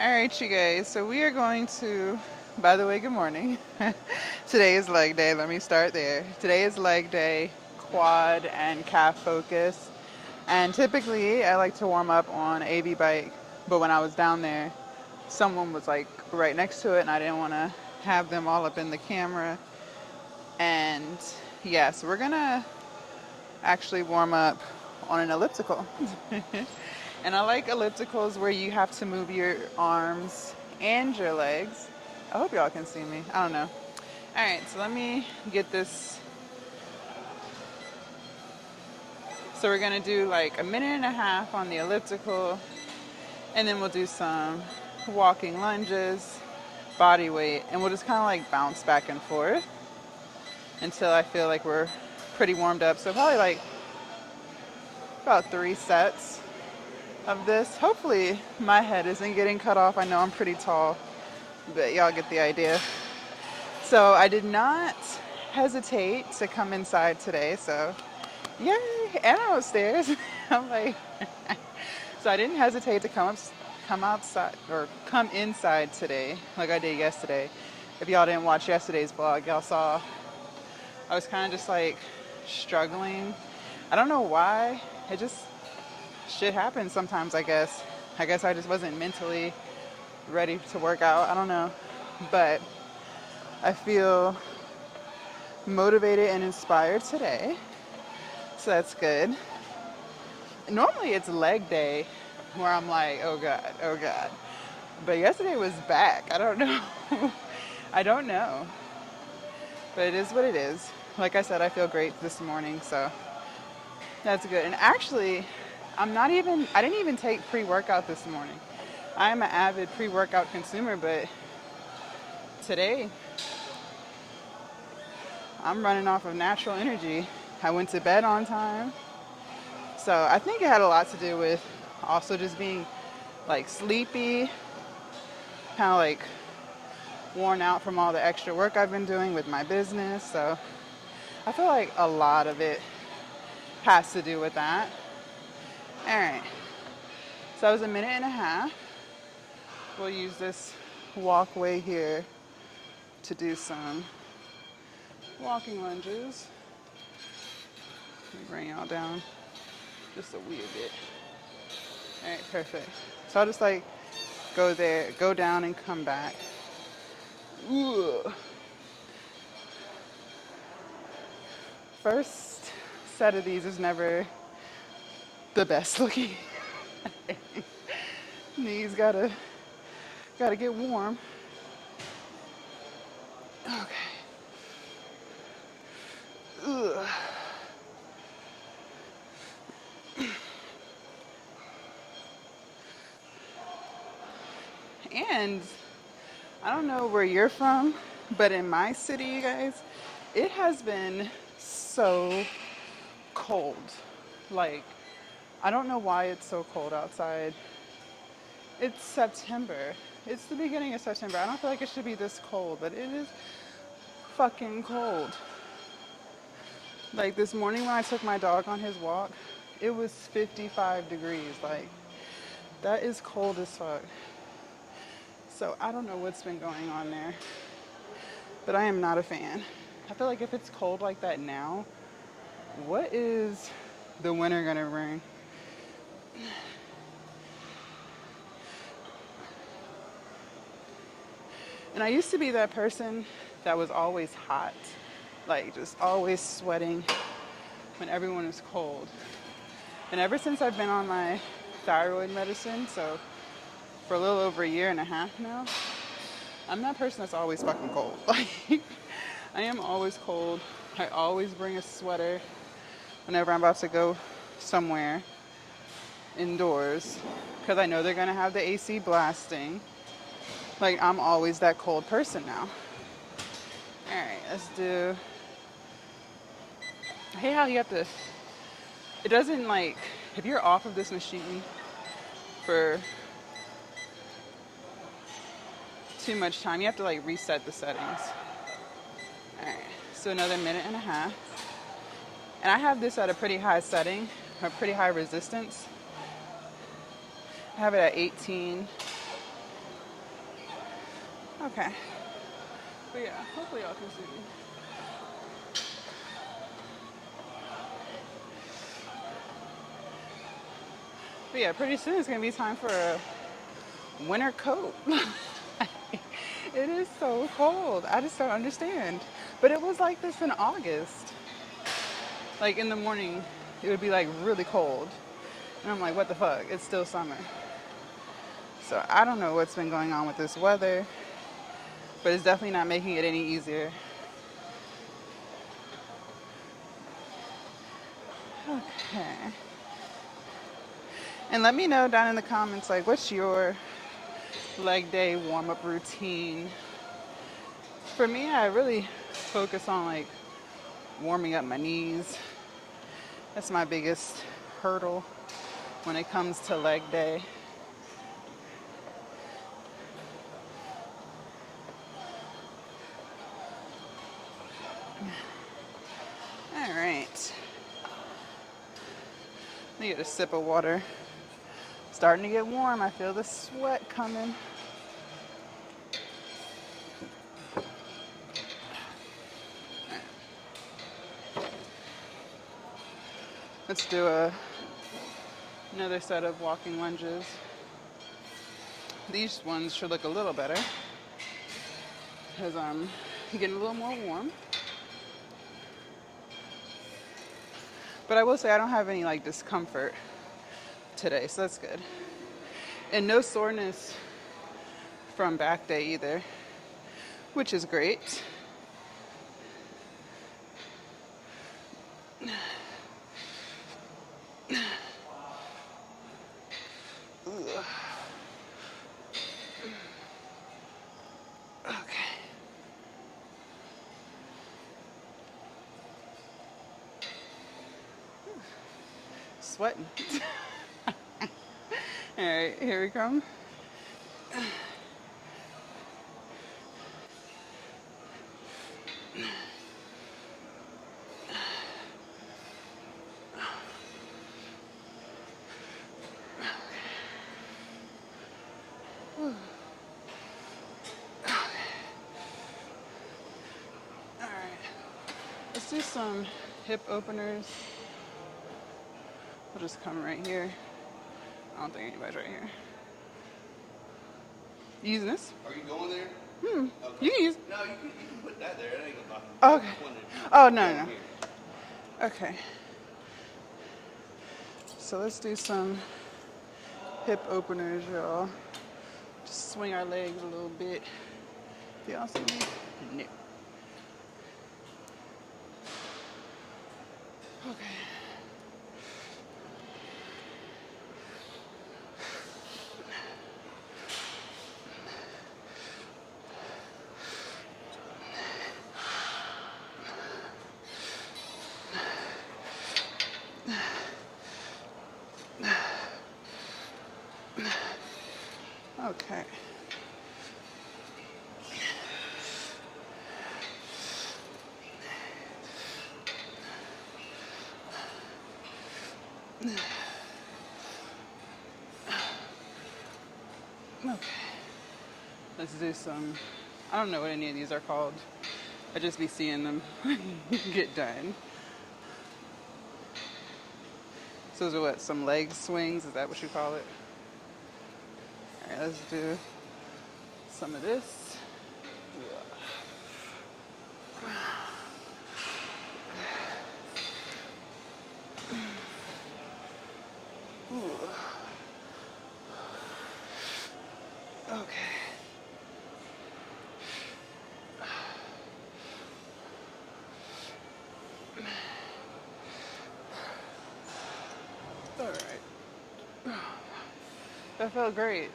All right, you guys. So we are going to, by the way, good morning. Today is leg day. Let me start there. Today is leg day, quad and calf focus. And typically I like to warm up on AV bike, but when I was down there, someone was like right next to it and I didn't want to have them all up in the camera. And yeah, so we're going to actually warm up on an elliptical. And I like ellipticals where you have to move your arms and your legs. I hope y'all can see me. I don't know. All right, so let me get this. So we're gonna do like a minute and a half on the elliptical, and then we'll do some walking lunges, body weight, and we'll just kind of like bounce back and forth until I feel like we're pretty warmed up. So probably like about 3 sets of this. Hopefully my head isn't getting cut off. I know I'm pretty tall, but y'all get the idea. So I did not hesitate to come inside today. So yay, and I'm upstairs. I'm like, so I didn't hesitate to come outside or come inside today like I did yesterday. If y'all didn't watch yesterday's vlog, y'all saw I was kind of just like struggling. I don't know why. It just shit happens sometimes, I guess. I guess I just wasn't mentally ready to work out. I don't know. But I feel motivated and inspired today. So that's good. Normally it's leg day where I'm like, oh God, oh God. But yesterday was back. I don't know. I don't know. But it is what it is. Like I said, I feel great this morning, so that's good. And actually, I didn't even take pre-workout this morning. I'm an avid pre-workout consumer, but today I'm running off of natural energy. I went to bed on time. So I think it had a lot to do with also just being like sleepy, kind of like worn out from all the extra work I've been doing with my business. So I feel like a lot of it has to do with that. All right. So that was a minute and a half. We'll use this walkway here to do some walking lunges. Let me bring y'all down just a wee bit. All right, perfect. So I'll just like go there, go down and come back. Ooh. First set of these is never the best looking. Knees gotta get warm. Okay. Ugh. And I don't know where you're from, but in my city, you guys, it has been so cold. Like, I don't know why it's so cold outside. It's September. It's the beginning of September. I don't feel like it should be this cold, but it is fucking cold. Like this morning when I took my dog on his walk, it was 55 degrees. Like, that is cold as fuck. So I don't know what's been going on there, but I am not a fan. I feel like if it's cold like that now, what is the winter gonna bring? And I used to be that person that was always hot, like just always sweating when everyone was cold. And ever since I've been on my thyroid medicine, so for a little over a year and a half now, I'm that person that's always fucking cold. Like, I am always cold. I always bring a sweater whenever I'm about to go somewhere indoors because I know they're gonna have the AC blasting. Like, I'm always that cold person now. All right, let's do. I hate how you have to. It doesn't like if you're off of this machine for too much time, you have to like reset the settings. All right, so another minute and a half. And I have this at a pretty high setting, a pretty high resistance. I have it at 18. Okay. But yeah, hopefully y'all can see me. But yeah, pretty soon it's gonna be time for a winter coat. It is so cold. I just don't understand. But it was like this in August. Like in the morning, it would be like really cold. And I'm like, what the fuck? It's still summer. So I don't know what's been going on with this weather, but it's definitely not making it any easier. Okay. And let me know down in the comments, like, what's your leg day warm-up routine? For me, I really focus on like warming up my knees. That's my biggest hurdle when it comes to leg day. All right. Let me get a sip of water. Starting to get warm. I feel the sweat coming. Let's do another set of walking lunges. These ones should look a little better because I'm getting a little more warm. But I will say I don't have any like discomfort today, so that's good. And no soreness from back day either, which is great. Ugh. Okay. Sweating. All right, here we come. All right, let's do some hip openers. We'll just come right here. I don't think anybody's right here. You using this? Are you going there? Okay. You can use. No, you can put that there. It ain't gonna bother me. Okay. Oh no. Okay. So let's do some hip openers, y'all. Just swing our legs a little bit. Do y'all see me? No. Okay. Okay. Okay. Let's do some, I don't know what any of these are called. I just be seeing them get done. So those are what, some leg swings? Is that what you call it? All right, let's do some of this. Okay. All right. That felt great.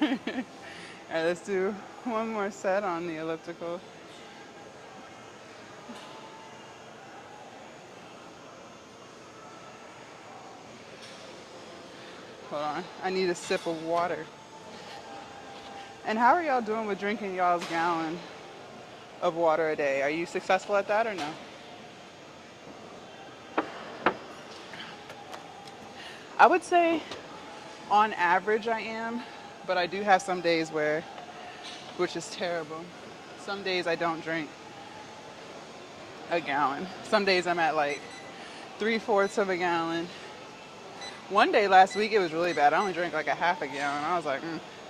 All right, let's do one more set on the elliptical. Hold on, I need a sip of water. And how are y'all doing with drinking y'all's gallon of water a day? Are you successful at that or no? I would say on average I am, but I do have some days where which is terrible. Some days I don't drink a gallon. Some days I'm at like 3/4 of a gallon. One day last week it was really bad. I only drank like a half a gallon. I was like,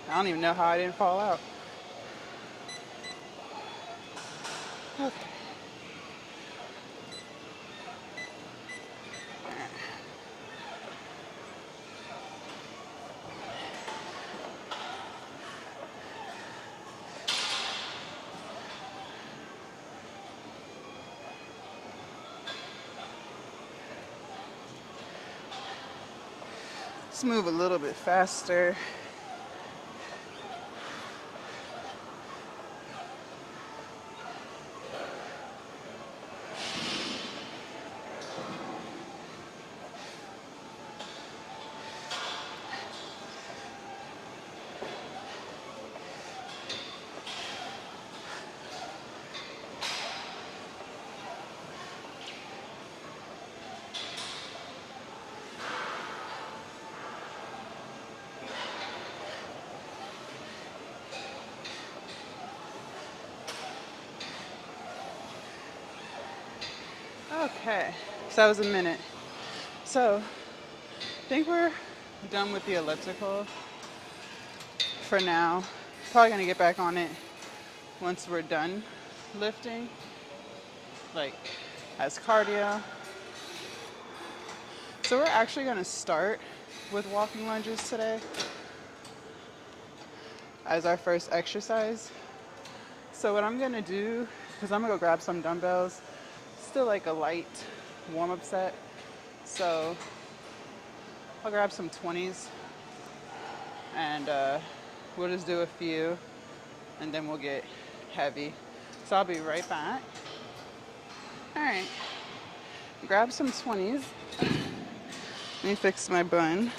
I don't even know how I didn't fall out. Okay. Let's move a little bit faster. Okay, so that was a minute. So I think we're done with the elliptical for now. Probably gonna get back on it once we're done lifting, like as cardio. So we're actually gonna start with walking lunges today as our first exercise. So what I'm gonna do, because I'm gonna go grab some dumbbells, still like a light warm-up set. So I'll grab some 20s and we'll just do a few and then we'll get heavy. So I'll be right back. All right, grab some 20s. Let me fix my bun.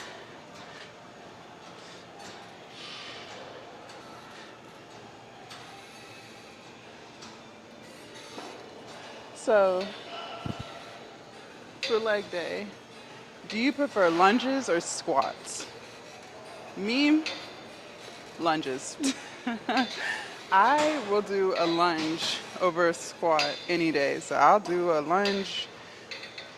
So for leg day, do you prefer lunges or squats? Me, lunges. I will do a lunge over a squat any day. So I'll do a lunge,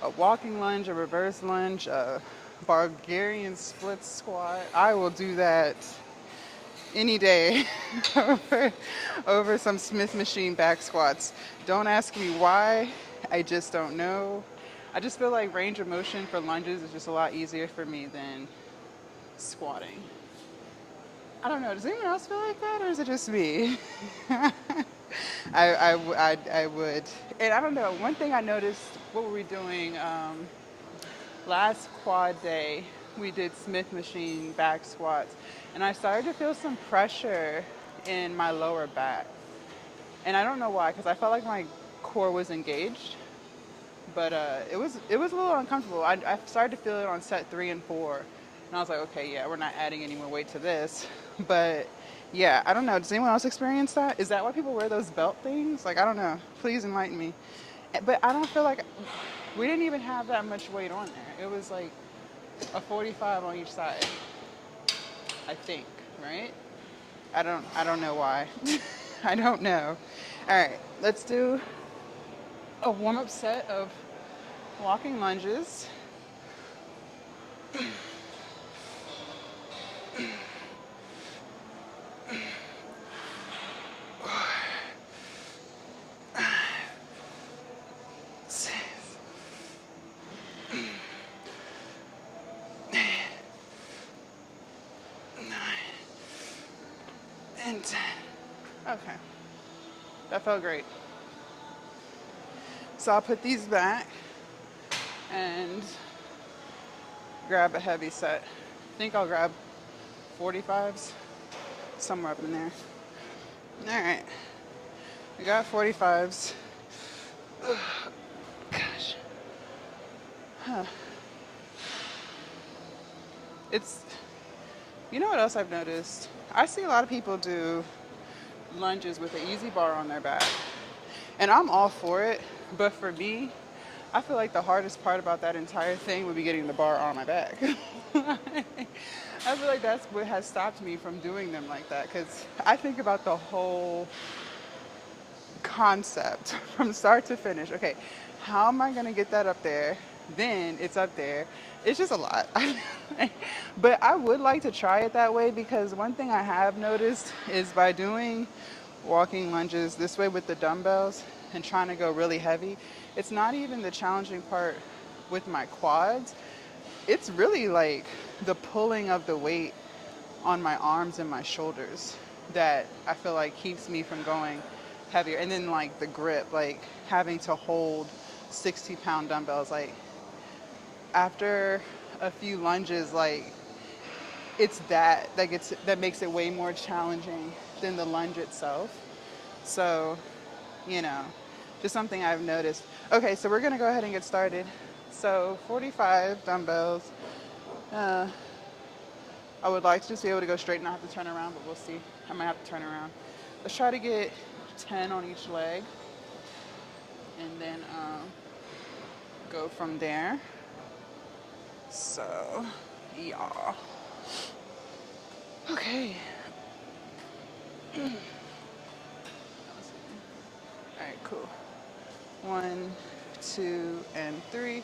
a walking lunge, a reverse lunge, a Bulgarian split squat. I will do that any day over some Smith machine back squats. Don't ask me why. I just don't know. I just feel like range of motion for lunges is just a lot easier for me than squatting. I don't know. Does anyone else feel like that, or is it just me? I would. And I don't know. One thing I noticed, what were we doing? Last quad day, we did Smith machine back squats, and I started to feel some pressure in my lower back. And I don't know why, because I felt like my core was engaged, but it was a little uncomfortable. I started to feel it on set 3 and 4, and I was like, okay, yeah, we're not adding any more weight to this. But yeah, I don't know. Does anyone else experience that? Is that why people wear those belt things? Like, I don't know. Please enlighten me. But I don't feel like we didn't even have that much weight on there. It was like a 45 on each side, I think, right? I don't know why. I don't know. All right, let's do a warm-up set of walking lunges. And 10. Okay, that felt great. So I'll put these back and grab a heavy set. I think I'll grab 45s, somewhere up in there. All right, I got 45s. Ugh. Gosh. Huh. You know what else I've noticed? I see a lot of people do lunges with an easy bar on their back. And I'm all for it, but for me, I feel like the hardest part about that entire thing would be getting the bar on my back. I feel like that's what has stopped me from doing them like that because I think about the whole concept from start to finish. Okay, how am I going to get that up there? Then it's up there. It's just a lot. But I would like to try it that way because one thing I have noticed is by doing walking lunges this way with the dumbbells and trying to go really heavy, it's not even the challenging part with my quads. It's really like the pulling of the weight on my arms and my shoulders that I feel like keeps me from going heavier. And then like the grip, like having to hold 60-pound dumbbells, like after a few lunges, like it's that makes it way more challenging than the lunge itself. So, you know, just something I've noticed. Okay, so we're gonna go ahead and get started. So 45 dumbbells. Uh, I would like to just be able to go straight and not have to turn around, but we'll see. I might have to turn around. Let's try to get 10 on each leg and then go from there. So, yeah. Okay. All right, cool. 1, 2, and 3.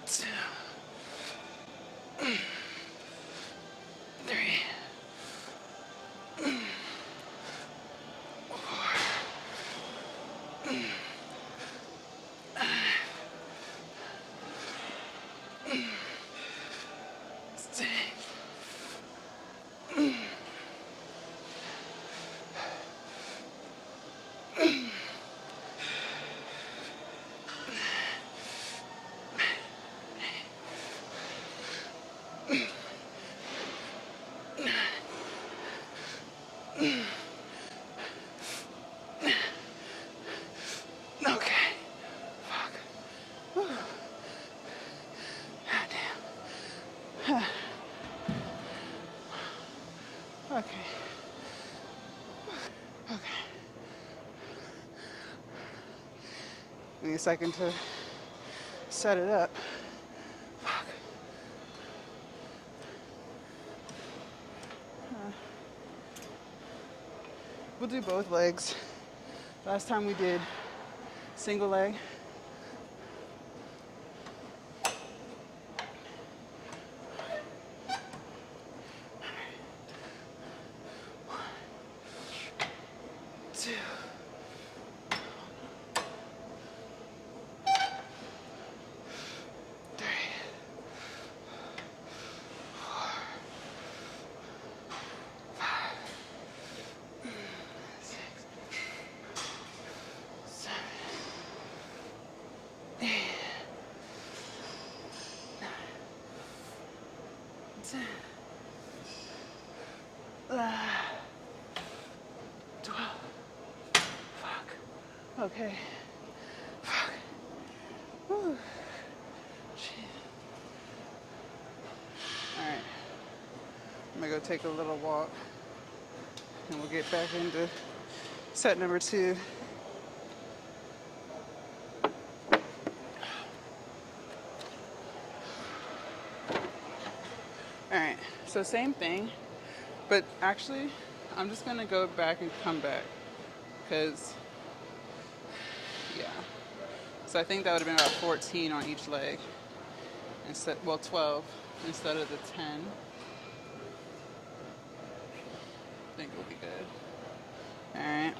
2, 3, 4, 6. Okay. Fuck. Whew. God damn. Okay. Okay. Give me a second to set it up. Fuck. We'll do both legs. Last time we did single leg. Two. 3. 4. 5. 6. 7. 8. 9. 10. 12. Fuck. Okay. Fuck. Whew. Shit. All right. I'm gonna go take a little walk and we'll get back into set number 2. All right, so same thing, but actually I'm just gonna go back and come back because, yeah. So I think that would have been about 14 on each leg instead, well, 12 instead of the 10. I think we'll be good. All right.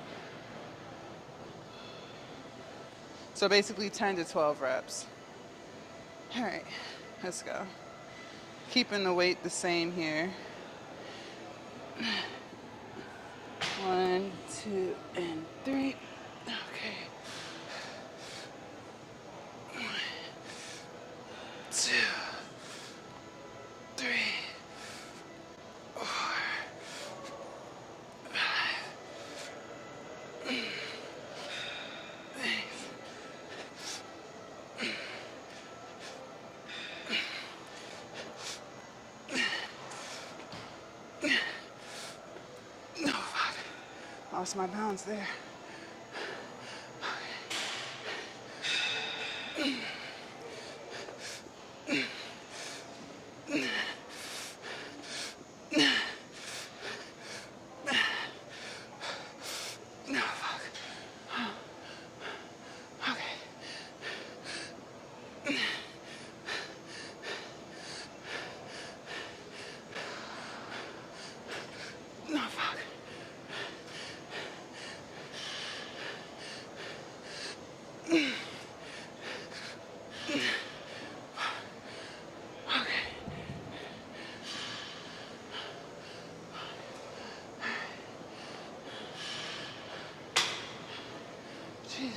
So basically 10 to 12 reps. All right, let's go. Keeping the weight the same here. 1, 2, and 3. Okay. 1, 2, 3, 4, 5, 6. No, fuck. lost my balance there. No, fuck. Okay. No, fuck. Jesus.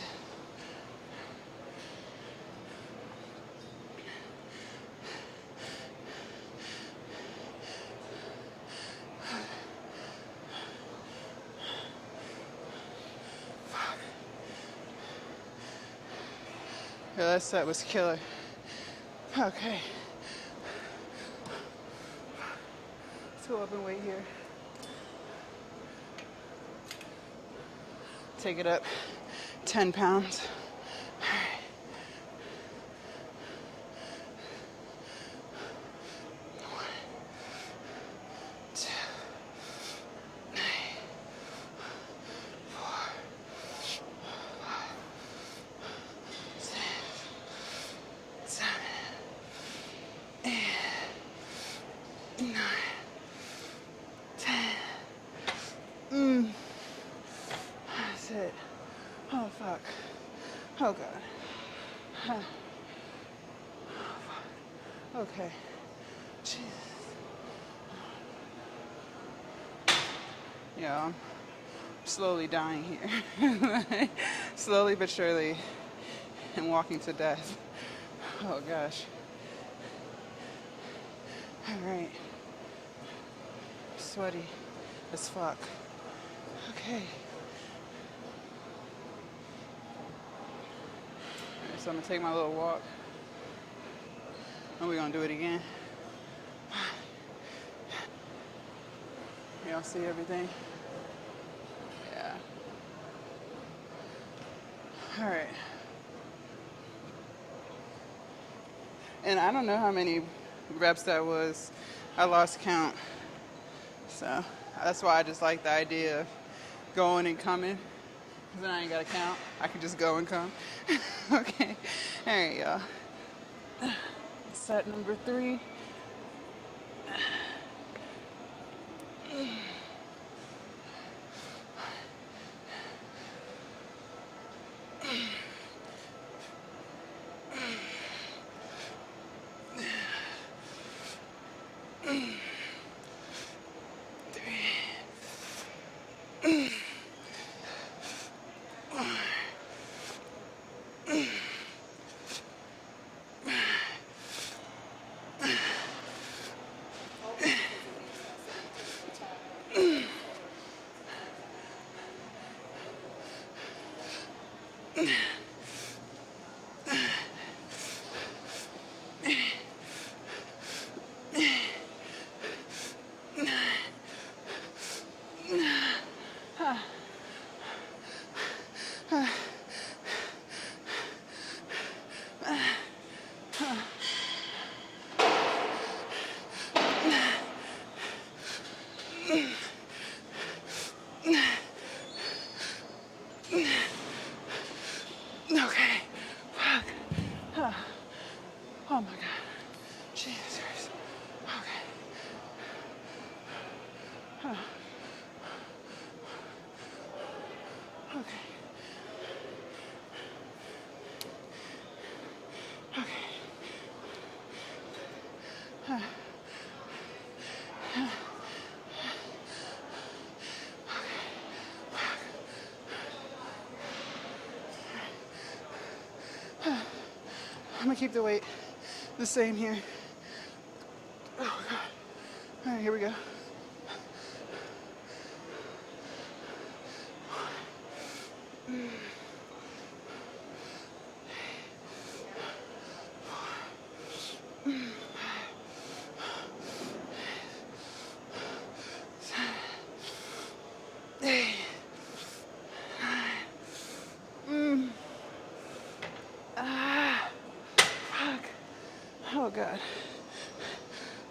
Yeah, that set was killer. Okay. Let's go up and wait here. Take it up 10 pounds. That's it. Oh, fuck. Oh, God. Huh. Okay. Jesus. Yeah, I'm slowly dying here. Slowly but surely, and walking to death. Oh, gosh. All right. Sweaty as fuck. Okay. All right, so I'm gonna take my little walk. And we're gonna do it again. Y'all see everything? Yeah. All right. And I don't know how many reps that was. I lost count. So that's why I just like the idea of going and coming. Because then I ain't got to count. I can just go and come. Okay. All right, y'all. Set number 3. Okay. Fuck. Oh my God. Jesus Christ. Okay. Okay. Okay. I'm gonna keep the weight the same here. Oh God. All right, here we go.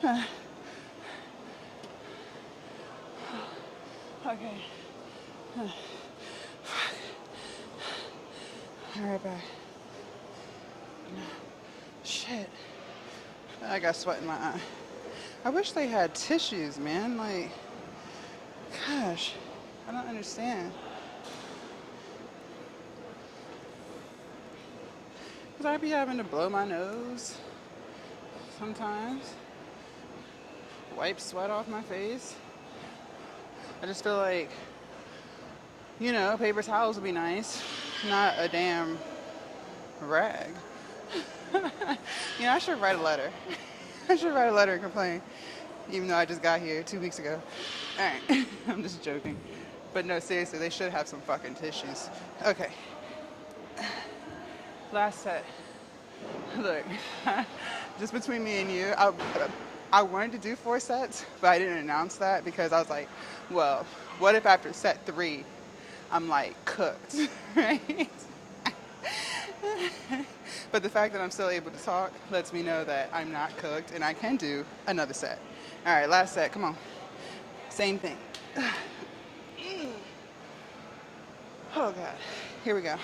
Okay. All right, back. Shit. I got sweat in my eye. I wish they had tissues, man. Like, gosh, I don't understand. Because I be having to blow my nose sometimes, wipe sweat off my face. I just feel like, you know, paper towels would be nice, not a damn rag. You know, I should write a letter. I should write a letter and complain, even though I just got here 2 weeks ago. All right, I'm just joking. But no, seriously, they should have some fucking tissues. Okay. Last set. Look, just between me and you, I wanted to do 4 sets, but I didn't announce that because I was like, well, what if after set 3, I'm like cooked, right? But the fact that I'm still able to talk lets me know that I'm not cooked and I can do another set. All right, last set, come on. Same thing. Oh God, here we go.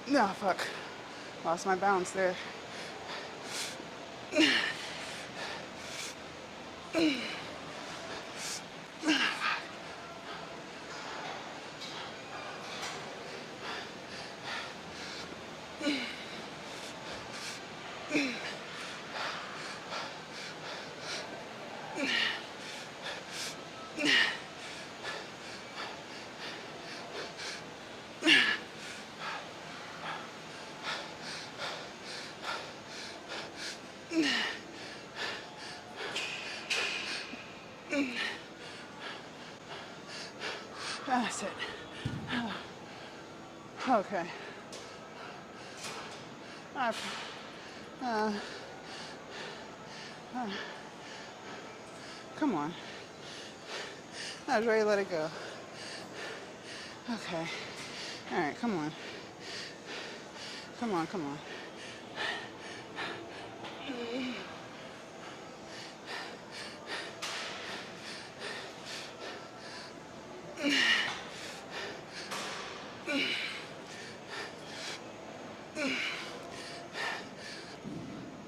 No, fuck. Lost my balance there. That's it. Okay. Come on. I was ready to let it go. Okay. All right, come on. Come on, come on.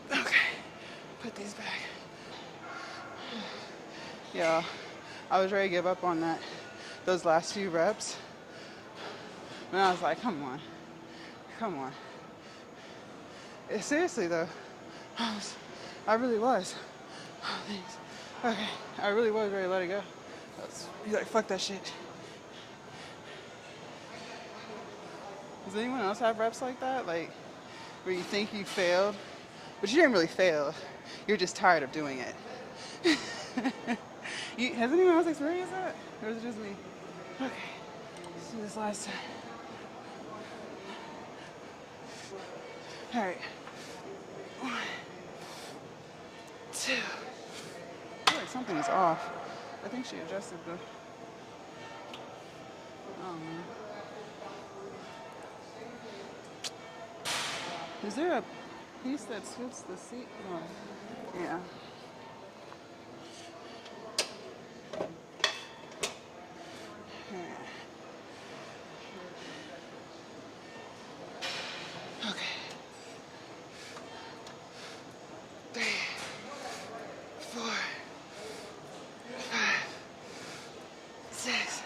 Okay, put these back. Yeah, I was ready to give up on that, those last few reps. And I was like, come on, come on. Seriously though, I really was. Oh, thanks. Okay, I really was ready to let it go. He's like, fuck that shit. Does anyone else have reps like that? Like, where you think you failed, but you didn't really fail. You're just tired of doing it. Has anyone else experienced that? Or is it just me? Okay, let's do this last time. All right. 1, 2. I feel like something's off. I think she adjusted the... Oh, man. Is there a piece that suits the seat? Oh, yeah. Okay. 3, 4, 5, 6,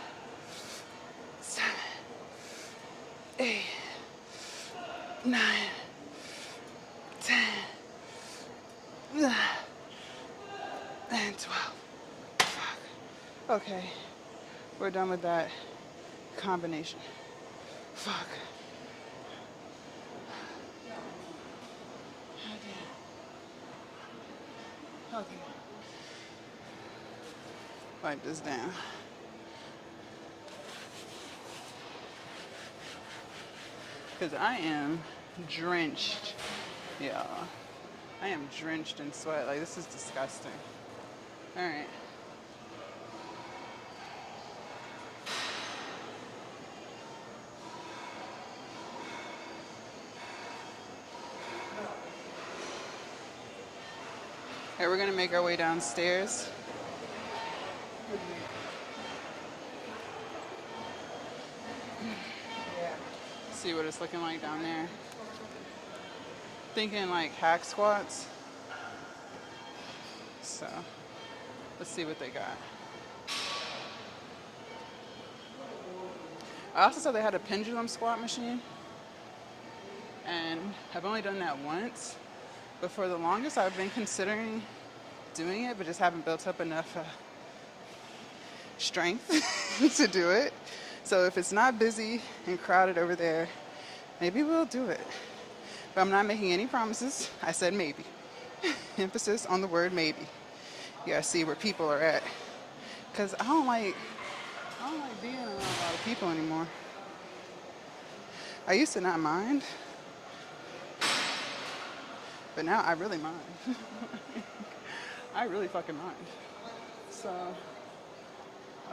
7, 8, 9, 10, and 12. Fuck. Okay, we're done with that combination. Fuck. Okay. Wipe this down. because I am drenched. Yeah, I am drenched in sweat. Like, this is disgusting. All right. Okay, we're gonna make our way downstairs. See what it's looking like down there. Thinking like hack squats. So let's see what they got. I also saw they had a pendulum squat machine, and I've only done that once. But for the longest, I've been considering doing it, but just haven't built up enough strength to do it. So if it's not busy and crowded over there, maybe we'll do it. But I'm not making any promises. I said maybe. Emphasis on the word maybe. You gotta see where people are at. Cause I don't like being around a lot of people anymore. I used to not mind, but now I really mind. I really fucking mind. So,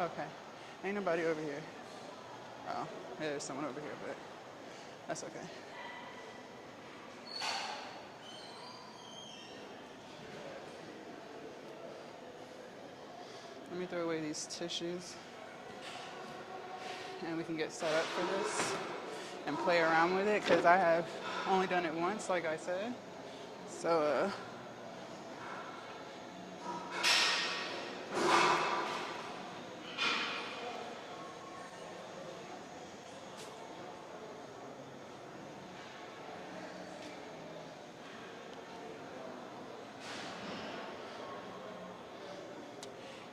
okay. Ain't nobody over here. Oh, yeah, there's someone over here, but that's okay. Let me throw away these tissues and we can get set up for this and play around with it because I have only done it once, like I said. So,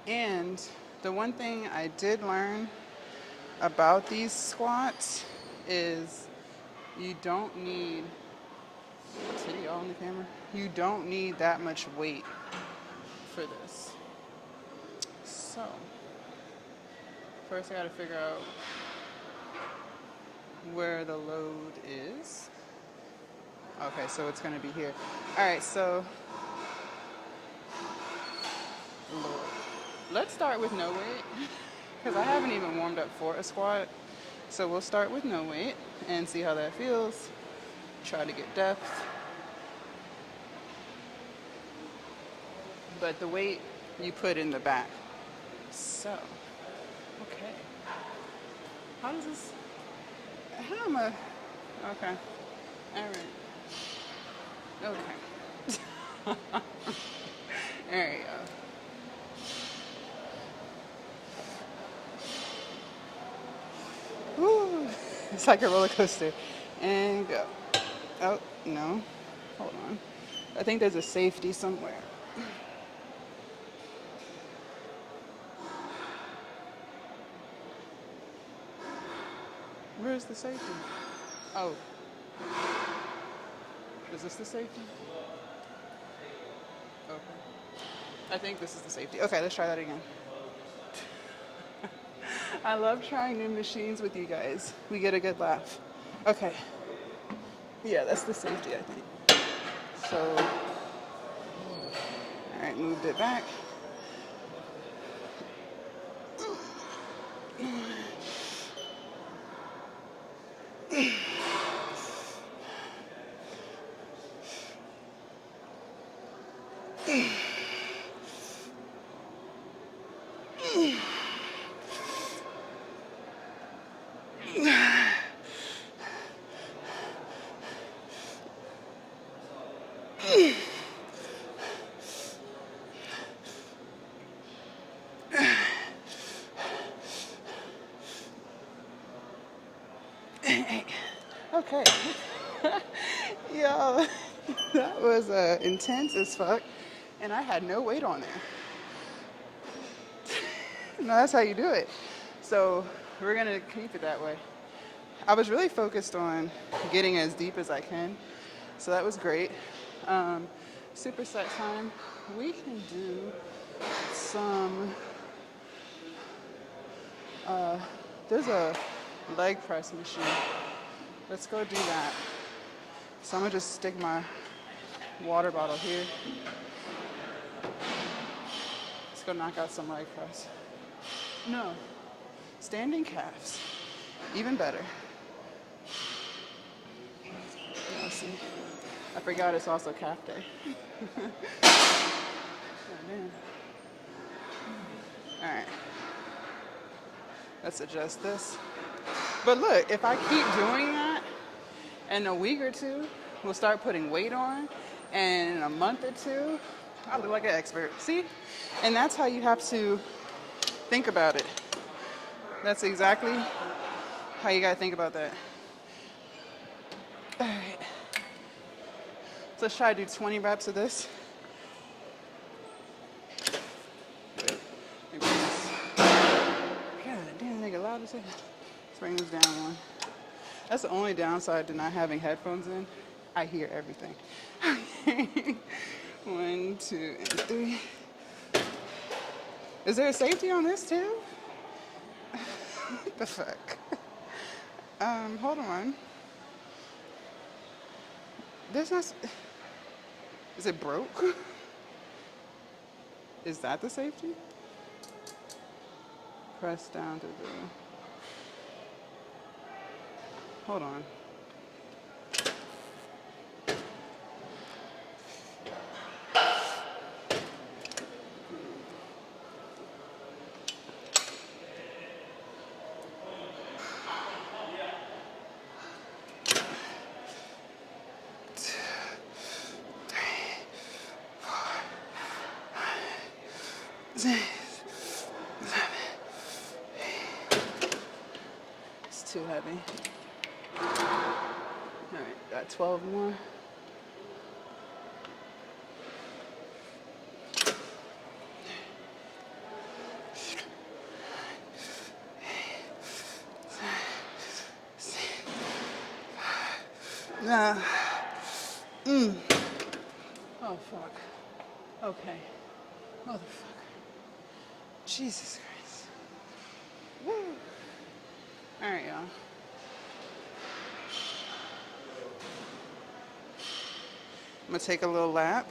and the one thing I did learn about these squats is you don't need, titty all in the camera, you don't need that much weight for this. So, first I gotta figure out where the load is. Okay, so it's gonna be here. All right, so, Lord. Let's start with no weight, because I haven't even warmed up for a squat. So we'll start with no weight and see how that feels. Try to get depth. But the weight you put in the back. So, okay. How does this, how am I, okay. All right. Okay. There you go. Woo. It's like a roller coaster. And go. Oh, no. Hold on. I think there's a safety somewhere. Where's the safety? Oh. Is this the safety? Okay. I think this is the safety. Okay, let's try that again. I love trying new machines with you guys. We get a good laugh. Okay. Yeah, that's the safety, I think. So, all right, moved it back. Okay. Yo, that was intense as fuck. And I had no weight on there. No, that's how you do it. So we're going to keep it that way. I was really focused on getting as deep as I can. So that was great. Superset time. We can do some, there's a leg press machine Let's go do that. So I'm gonna just stick my water bottle here. Let's go knock out some leg press. No, standing calves. Even better. Let's see. I forgot it's also calf day. Oh, man. All right. Let's adjust this. But look, if I keep doing that, in a week or two, we'll start putting weight on, and in a month or two, I'll look like an expert. See? And that's how you have to think about it. That's exactly how you gotta think about that. All right. So let's try to do 20 reps of this. God damn, nigga, loud as hell. Let's bring this down one. That's the only downside to not having headphones in. I hear everything. 1, 2, and 3. Is there a safety on this too? What the fuck? Hold on. There's not. Is it broke? Is that the safety? Press down to the. Hold on. It's too heavy. All right, got 12 more. Nah. Oh, fuck. Okay. Motherfucker. Jesus Christ. Woo. All right, y'all. I'm gonna take a little lap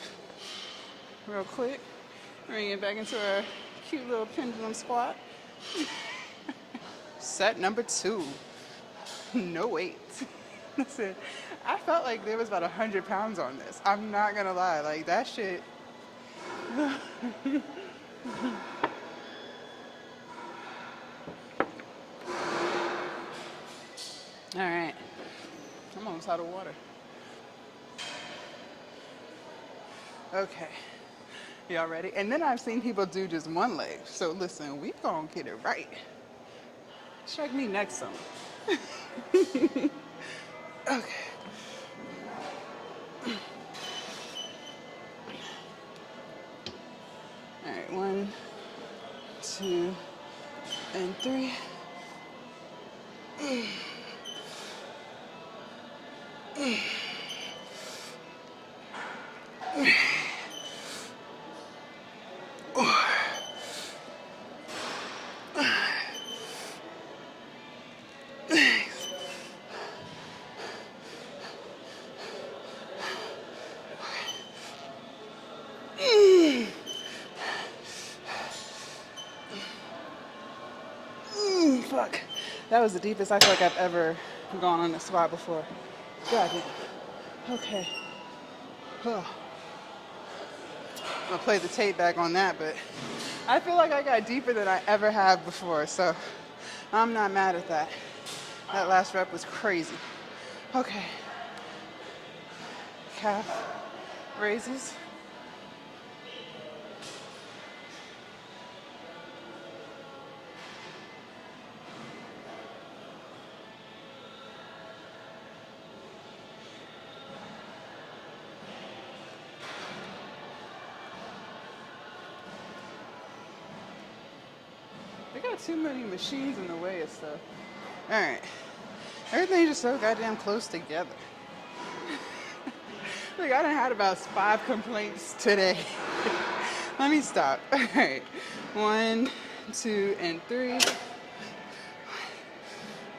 real quick. Bring it back into our cute little pendulum squat. Set number 2. No weight. Listen, I felt like there was about 100 pounds on this. I'm not gonna lie, like that shit. All right, I'm almost out of water. Okay, y'all ready? And then I've seen people do just one leg. So listen, we gonna get it right. Strike me next summer. Okay. All right, 1, 2, and 3. Fuck. That was the deepest I feel like I've ever gone on a squat before. God damn. Okay. Oh. I'm gonna play the tape back on that, but I feel like I got deeper than I ever have before, so I'm not mad at that. That last rep was crazy. Okay. Calf raises. They got too many machines in the way of stuff. All right. Everything's just so goddamn close together. Look, I done had about 5 complaints today. Let me stop. All right. 1, 2, and 3. 1,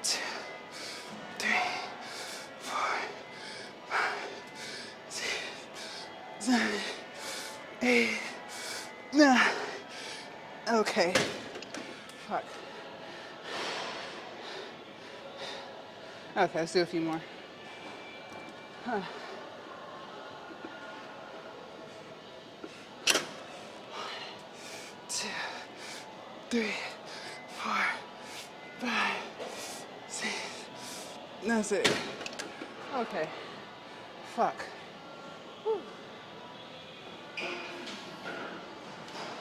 2, 3, 7, 8, 9. Okay. Fuck. Okay, let's do a few more. Huh. 2, 3, 4, 5, 6. That's it. Okay. Fuck. Whew.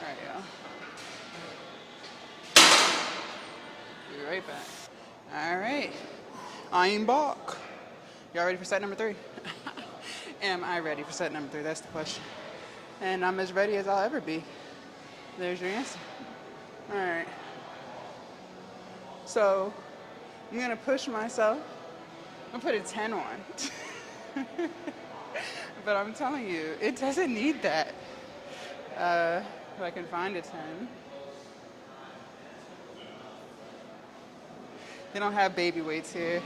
Alright, y'all. Be right back. Alright. I'm back. Y'all ready for set number 3? Am I ready for set number 3? That's the question. And I'm as ready as I'll ever be. There's your answer. Alright. So, I'm gonna push myself. I'm gonna put a 10 on. But I'm telling you, it doesn't need that. If I can find a 10. They don't have baby weights here.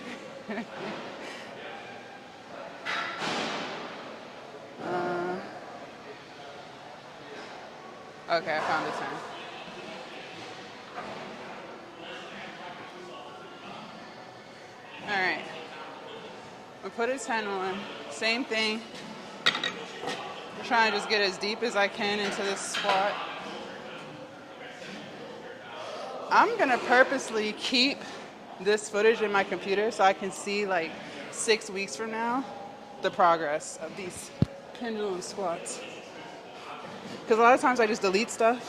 Okay, I found a 10. Alright. I'll put a 10 on. Same thing. Trying to just get as deep as I can into this squat. I'm gonna purposely keep this footage in my computer so I can see like 6 weeks from now the progress of these pendulum squats. Because a lot of times I just delete stuff,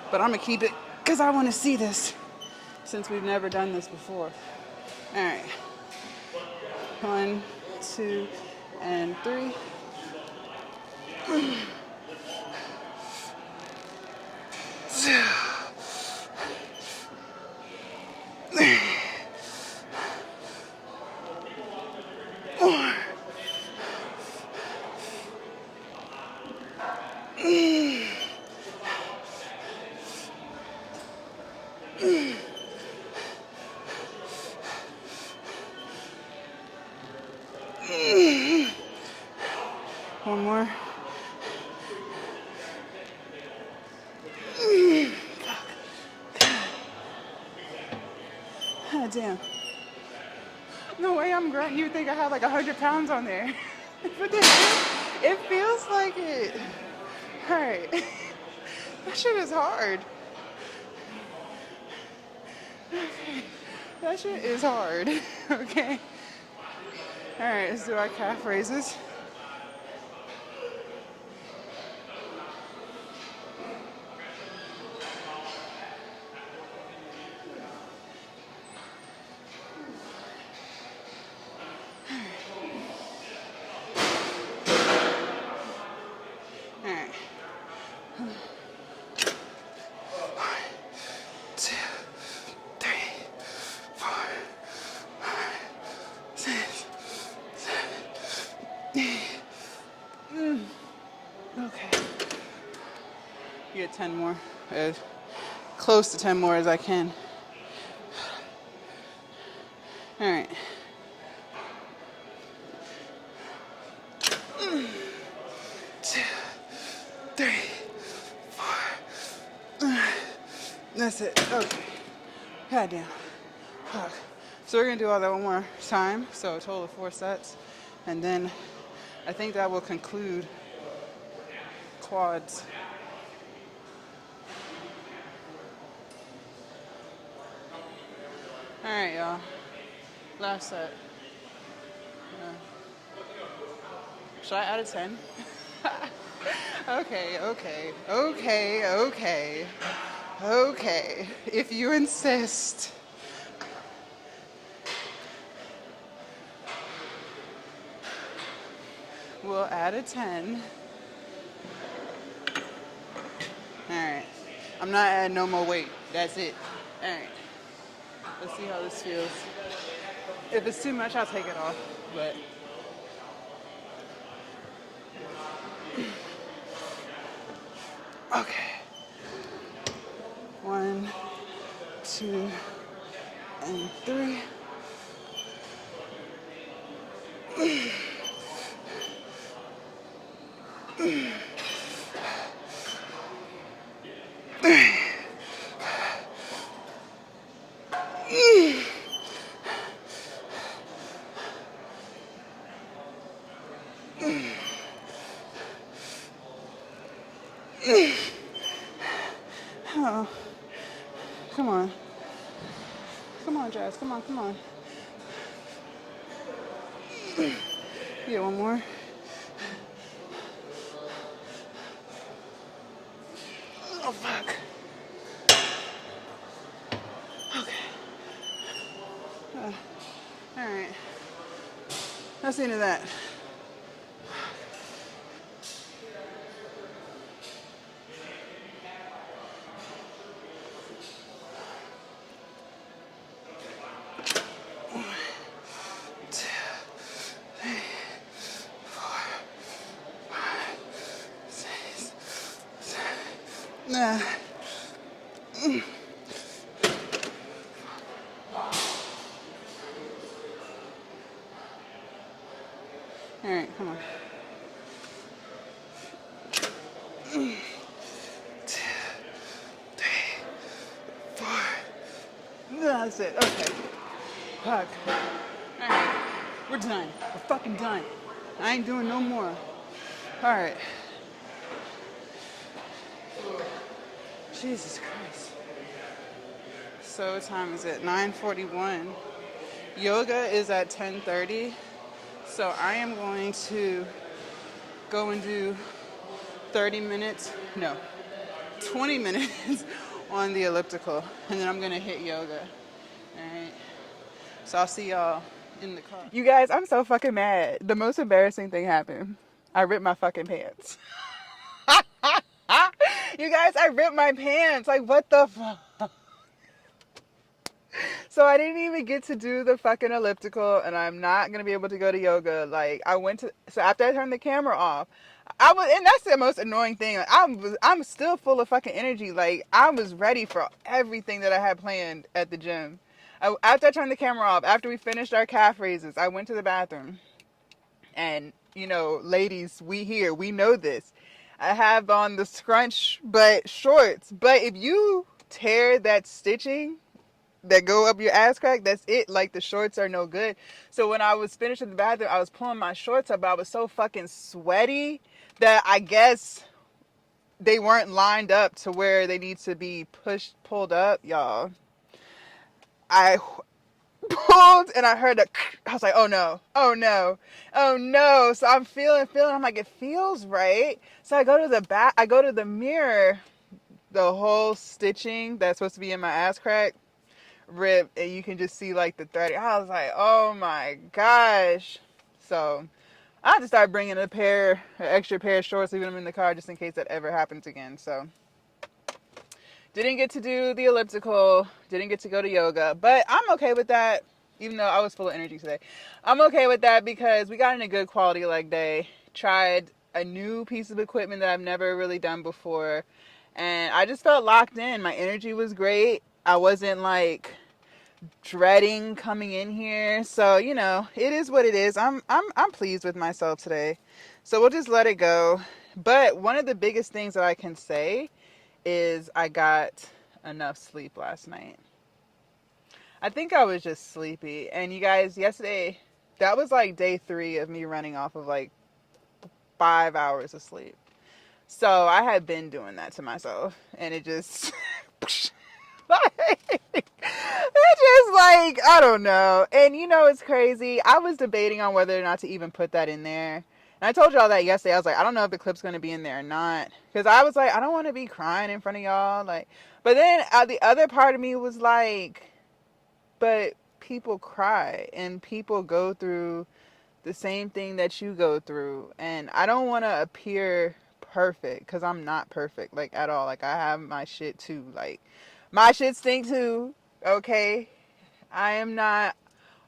but I'm gonna keep it because I want to see this since we've never done this before. All right. 1, 2, and 3. One more. God damn. No way I'm grunting. You think I have like 100 pounds on there. But it feels like it. Alright. That shit is hard. Okay. That shit is hard. Okay. Alright, let's do our calf raises. Alright. 1, 2, 3, 4, 5, 6, 7, 8. Okay. Get 10 more. As close to 10 more as I can. Alright. 2, 3, 4, 5. That's it. Okay. God damn. Fuck. So we're gonna do all that one more time. So a total of 4 sets. And then I think that will conclude quads. Alright, y'all. Last set. Should I add a 10? Okay. If you insist. We'll add a 10. Alright. I'm not adding no more weight. That's it. Alright. Let's see how this feels. If it's too much, I'll take it off. But okay. 1, 2, and 3. Oh, come on. Come on, Jazz. Come on, come on. Yeah, one more. Oh, fuck. Okay. All right. That's the end of that. Nah. All right, come on. That's it. Okay. Fuck. All right. We're done. We're fucking done. I ain't doing no more. All right. Jesus Christ. So what time is it? 9:41. Yoga is at 10:30. So I am going to go and do 30 minutes. No, 20 minutes on the elliptical. And then I'm going to hit yoga. All right. So I'll see y'all in the car. You guys, I'm so fucking mad. The most embarrassing thing happened. I ripped my fucking pants. You guys, I ripped my pants. Like, what the fuck? So I didn't even get to do the fucking elliptical, and I'm not gonna be able to go to yoga. Like, so after I turned the camera off, and that's the most annoying thing. Like, I'm still full of fucking energy. Like, I was ready for everything that I had planned at the gym. After I turned the camera off, after we finished our calf raises, I went to the bathroom, and ladies, we know this. I have on the scrunch but shorts, but if you tear that stitching that go up your ass crack, that's it. Like, the shorts are no good. So when I was finished in the bathroom, I was pulling my shorts up, but I was so fucking sweaty that I guess they weren't lined up to where they need to be pulled up, y'all. I pulled and I heard I was like, oh no, oh no, oh no. So I'm feeling, I'm like, it feels right. So I go to the mirror, the whole stitching that's supposed to be in my ass crack rip, and you can just see like the thread. I was like, oh my gosh. So I have to start bringing an extra pair of shorts, leaving them in the car just in case that ever happens again. So didn't get to do the elliptical, didn't get to go to yoga, but I'm okay with that. Even though I was full of energy today, I'm okay with that because we got in a good quality leg day. Tried a new piece of equipment that I've never really done before, and I just felt locked in. My energy was great. I wasn't like dreading coming in here. So, it is what it is. I'm pleased with myself today. So we'll just let it go. But one of the biggest things that I can say is I got enough sleep last night. I think I was just sleepy. And you guys, yesterday, that was like day 3 of me running off of like 5 hours of sleep. So I had been doing that to myself, and it just it's just like, I don't know. And it's crazy. I was debating on whether or not to even put that in there. And I told y'all that yesterday. I was like, I don't know if the clip's going to be in there or not. Because I was like, I don't want to be crying in front of y'all. Like, but then the other part of me was like, but people cry and people go through the same thing that you go through. And I don't want to appear perfect because I'm not perfect, like, at all. Like, I have my shit too. Like, my shit stink too, okay? I am not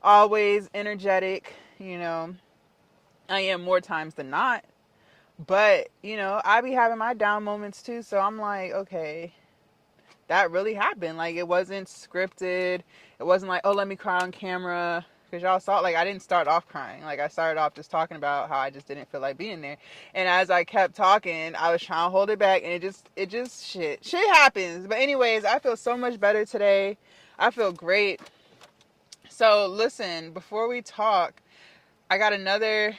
always energetic, I am more times than not. But, I be having my down moments too. So I'm like, okay, that really happened. Like, it wasn't scripted. It wasn't like, oh, let me cry on camera because y'all saw, like, I didn't start off crying. Like, I started off just talking about how I just didn't feel like being there. And as I kept talking, I was trying to hold it back, and shit happens. But anyways, I feel so much better today. I feel great. So listen, before we talk, I got another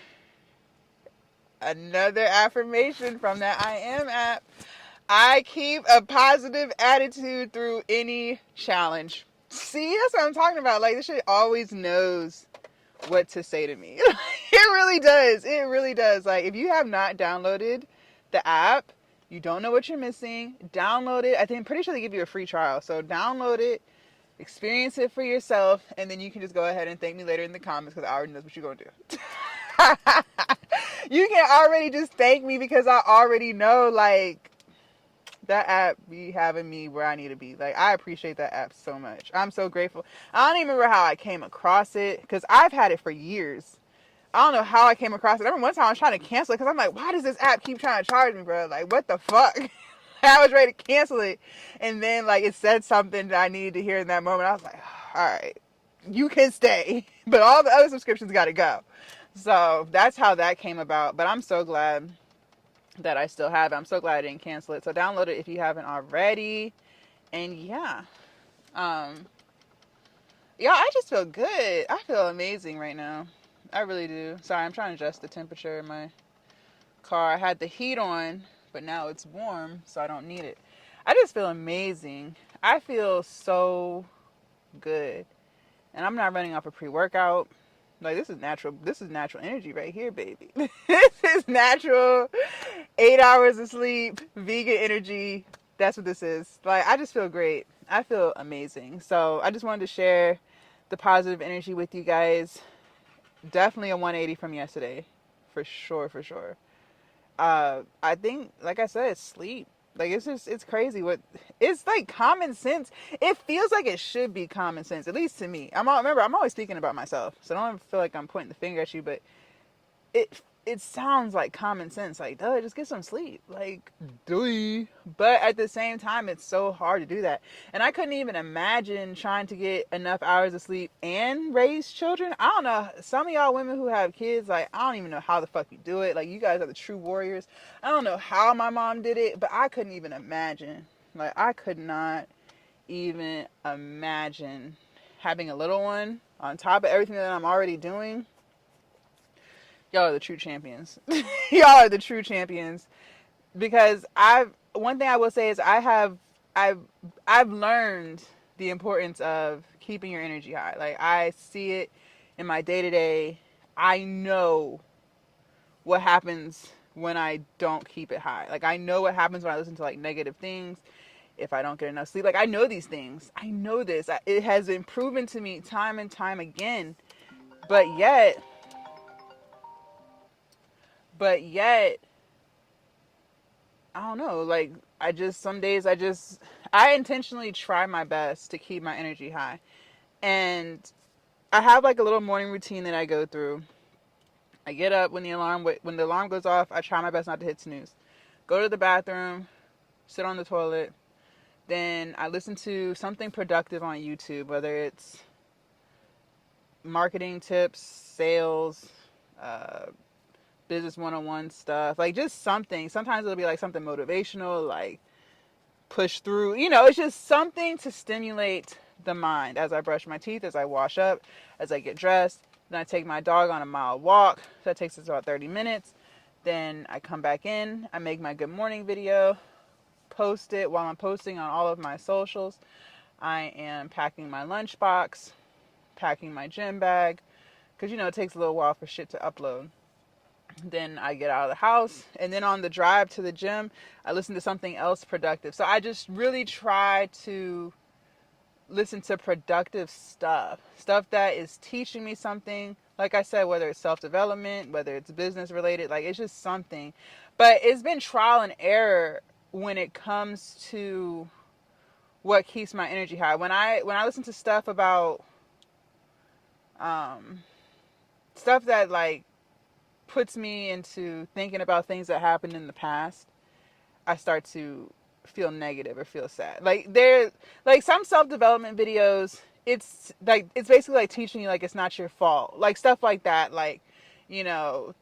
affirmation from that I Am app. I keep a positive attitude through any challenge. See, that's what I'm talking about. Like, this shit always knows what to say to me. It really does. It really does. Like, if you have not downloaded the app, you don't know what you're missing, download it. I'm pretty sure they give you a free trial. So download it, experience it for yourself, and then you can just go ahead and thank me later in the comments because I already know what you're going to do. You can already just thank me because I already know, like, that app be having me where I need to be. Like, I appreciate that app so much. I'm so grateful. I don't even remember how I came across it because I've had it for years. I don't know how I came across it. I remember one time I was trying to cancel it because I'm like, why does this app keep trying to charge me, bro? Like, what the fuck? I was ready to cancel it. And then, like, it said something that I needed to hear in that moment. I was like, all right, you can stay. But all the other subscriptions got to go. So that's how that came about. But I'm so glad that I still have it. I'm so glad I didn't cancel it. So download it if you haven't already. And yeah. Yeah, I just feel good. I feel amazing right now. I really do. Sorry, I'm trying to adjust the temperature in my car. I had the heat on, but now it's warm, so I don't need it. I just feel amazing. I feel so good. And I'm not running off a pre-workout. Like, this is natural. This is natural energy right here, baby. This is natural. 8 hours of sleep, vegan energy. That's what this is. Like, I just feel great. I feel amazing. So I just wanted to share the positive energy with you guys. Definitely a 180 from yesterday. For sure, for sure. I think, like I said, sleep. Like, it's crazy what, it's like common sense. It feels like it should be common sense, at least to me. Remember, I'm always speaking about myself, so I don't feel like I'm pointing the finger at you, but it sounds like common sense. Like, duh, just get some sleep. Like, duh. But at the same time, it's so hard to do that. And I couldn't even imagine trying to get enough hours of sleep and raise children. I don't know. Some of y'all women who have kids, like, I don't even know how the fuck you do it. Like, you guys are the true warriors. I don't know how my mom did it, but I couldn't even imagine. Like, I could not even imagine having a little one on top of everything that I'm already doing. Y'all are the true champions. Y'all are the true champions. Because one thing I will say is I've learned the importance of keeping your energy high. Like, I see it in my day to day. I know what happens when I don't keep it high. Like, I know what happens when I listen to, like, negative things, if I don't get enough sleep. Like, I know these things. I know this. It has been proven to me time and time again. But yet, I don't know. Like, some days I intentionally try my best to keep my energy high. And I have, like, a little morning routine that I go through. I get up when the alarm goes off. I try my best not to hit snooze. Go to the bathroom, sit on the toilet. Then I listen to something productive on YouTube, whether it's marketing tips, sales, business 101 stuff, like, just something. Sometimes it'll be like something motivational, like push through, it's just something to stimulate the mind as I brush my teeth, as I wash up, as I get dressed. Then I take my dog on a mile walk. That takes us about 30 minutes. Then I come back in, I make my good morning video, post it. While I'm posting on all of my socials, I am packing my lunchbox, packing my gym bag, because it takes a little while for shit to upload. Then I get out of the house, and then on the drive to the gym, I listen to something else productive. So I just really try to listen to productive stuff that is teaching me something. Like I said, whether it's self-development, whether it's business related, like, it's just something. But it's been trial and error when it comes to what keeps my energy high. When I listen to stuff about stuff that, like, puts me into thinking about things that happened in the past, I start to feel negative or feel sad. Like, some self-development videos, it's basically like teaching you like it's not your fault, like stuff like that, like, you know,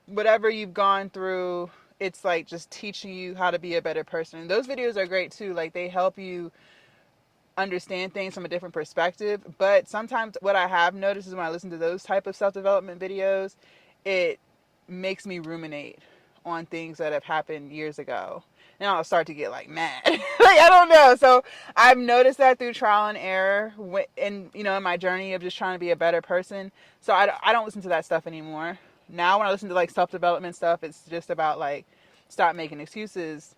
whatever you've gone through, it's like just teaching you how to be a better person. And those videos are great too. Like they help you understand things from a different perspective. But sometimes what I have noticed is when I listen to those type of self-development videos, it makes me ruminate on things that have happened years ago. And I'll start to get like mad. Like I don't know. So I've noticed that through trial and error and in my journey of just trying to be a better person. So I don't listen to that stuff anymore. Now when I listen to like self-development stuff, it's just about like stop making excuses,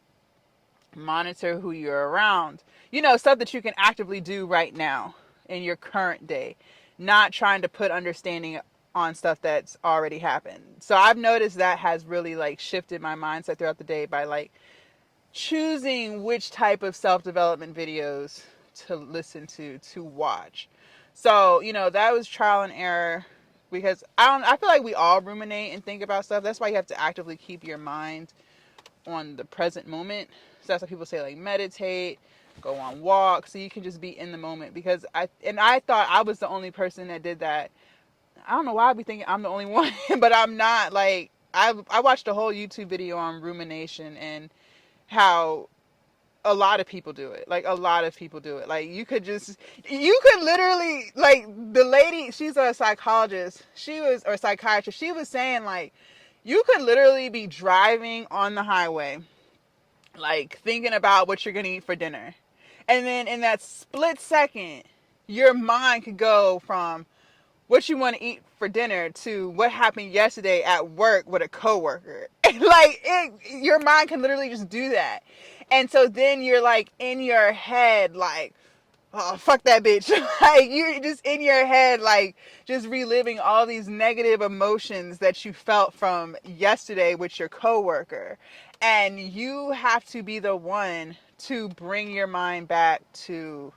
monitor who you're around, stuff that you can actively do right now in your current day, not trying to put understanding on stuff that's already happened. So I've noticed that has really like shifted my mindset throughout the day by like choosing which type of self-development videos to listen to watch. So that was trial and error, because I feel like we all ruminate and think about stuff. That's why you have to actively keep your mind on the present moment. So that's why people say like meditate, go on walks, so you can just be in the moment. Because I thought I was the only person that did that. I don't know why I'd be thinking I'm the only one, but I'm not. Like I watched a whole YouTube video on rumination and how a lot of people do it. Like a lot of people do it. Like you could literally, like the lady, she's a psychologist. Or psychiatrist. She was saying like you could literally be driving on the highway, like thinking about what you're going to eat for dinner. And then in that split second, your mind could go from what you want to eat for dinner to what happened yesterday at work with a coworker. Your mind can literally just do that. And so then you're like in your head, like, oh, fuck that bitch. Like you're just in your head, like just reliving all these negative emotions that you felt from yesterday with your coworker. And you have to be the one to bring your mind back to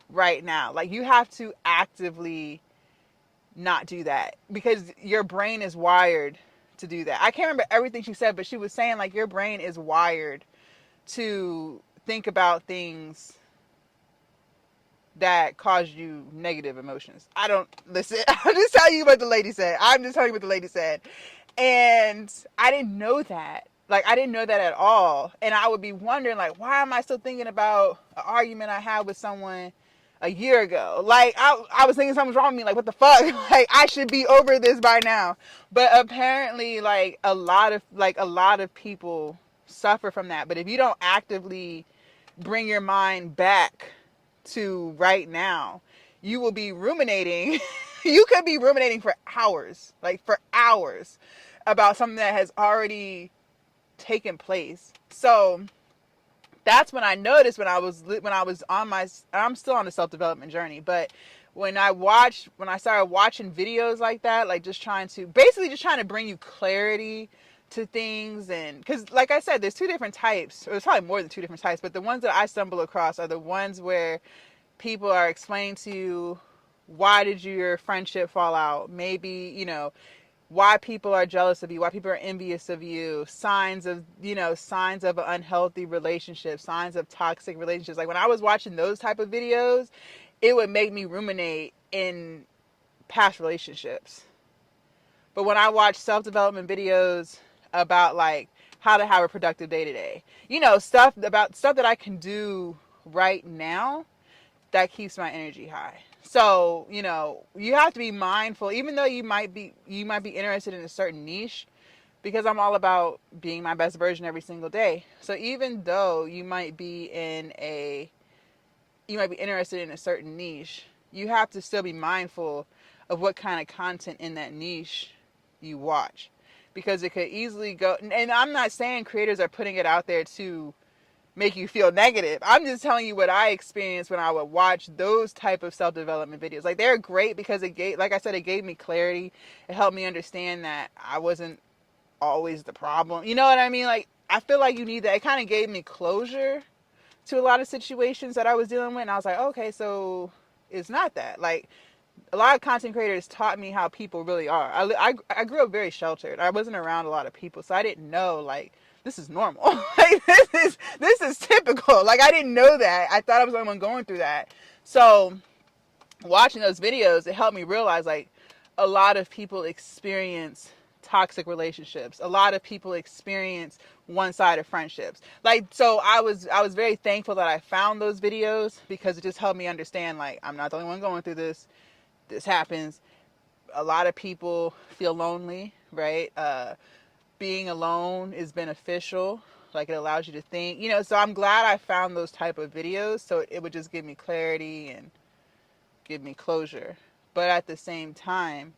right now. Like you have to actively not do that, because your brain is wired to do that. I can't remember everything she said, but she was saying like your brain is wired to think about things that cause you negative emotions. I don't listen. I'm just telling you what the lady said. And I didn't know that. Like I didn't know that at all. And I would be wondering like, why am I still thinking about an argument I had with someone a year ago? Like I was thinking something's wrong with me. Like what the fuck? Like I should be over this by now. But apparently like a lot of people suffer from that. But if you don't actively bring your mind back to right now, you will be ruminating. You could be ruminating for hours, about something that has already taken place. So that's when I noticed when I was on I'm still on the self-development journey, but when I started watching videos like that, like just trying to bring you clarity to things. And because like I said, there's two different types, or there's probably more than two different types, but the ones that I stumble across are the ones where people are explaining to you, why did your friendship fall out? Maybe, why people are jealous of you, why people are envious of you, signs of an unhealthy relationship, signs of toxic relationships. Like when I was watching those type of videos, it would make me ruminate in past relationships. But when I watch self-development videos about like how to have a productive day to day, stuff that I can do right now, that keeps my energy high. So, you have to be mindful, even though you might be interested in a certain niche, because I'm all about being my best version every single day. So even though you might be interested in a certain niche, you have to still be mindful of what kind of content in that niche you watch, because it could easily go, and I'm not saying creators are putting it out there to make you feel negative. I'm just telling you what I experienced when I would watch those type of self-development videos. Like they're great because it gave me clarity. It helped me understand that I wasn't always the problem. You know what I mean? Like I feel like you need that. It kind of gave me closure to a lot of situations that I was dealing with, and I was like, okay, so it's not that. Like a lot of content creators taught me how people really are. I grew up very sheltered. I wasn't around a lot of people, so I didn't know like this is normal. Like this is typical. Like I didn't know that. I thought I was the only one going through that. So watching those videos, it helped me realize like a lot of people experience toxic relationships. A lot of people experience one-sided friendships. Like, so I was very thankful that I found those videos because it just helped me understand like I'm not the only one going through this. This happens. A lot of people feel lonely, right? Being alone is beneficial. Like it allows you to think, so I'm glad I found those type of videos so it would just give me clarity and give me closure. But at the same time,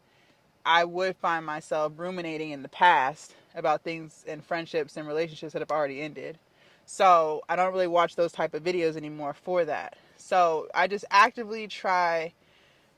I would find myself ruminating in the past about things and friendships and relationships that have already ended. So I don't really watch those type of videos anymore for that. So I just actively try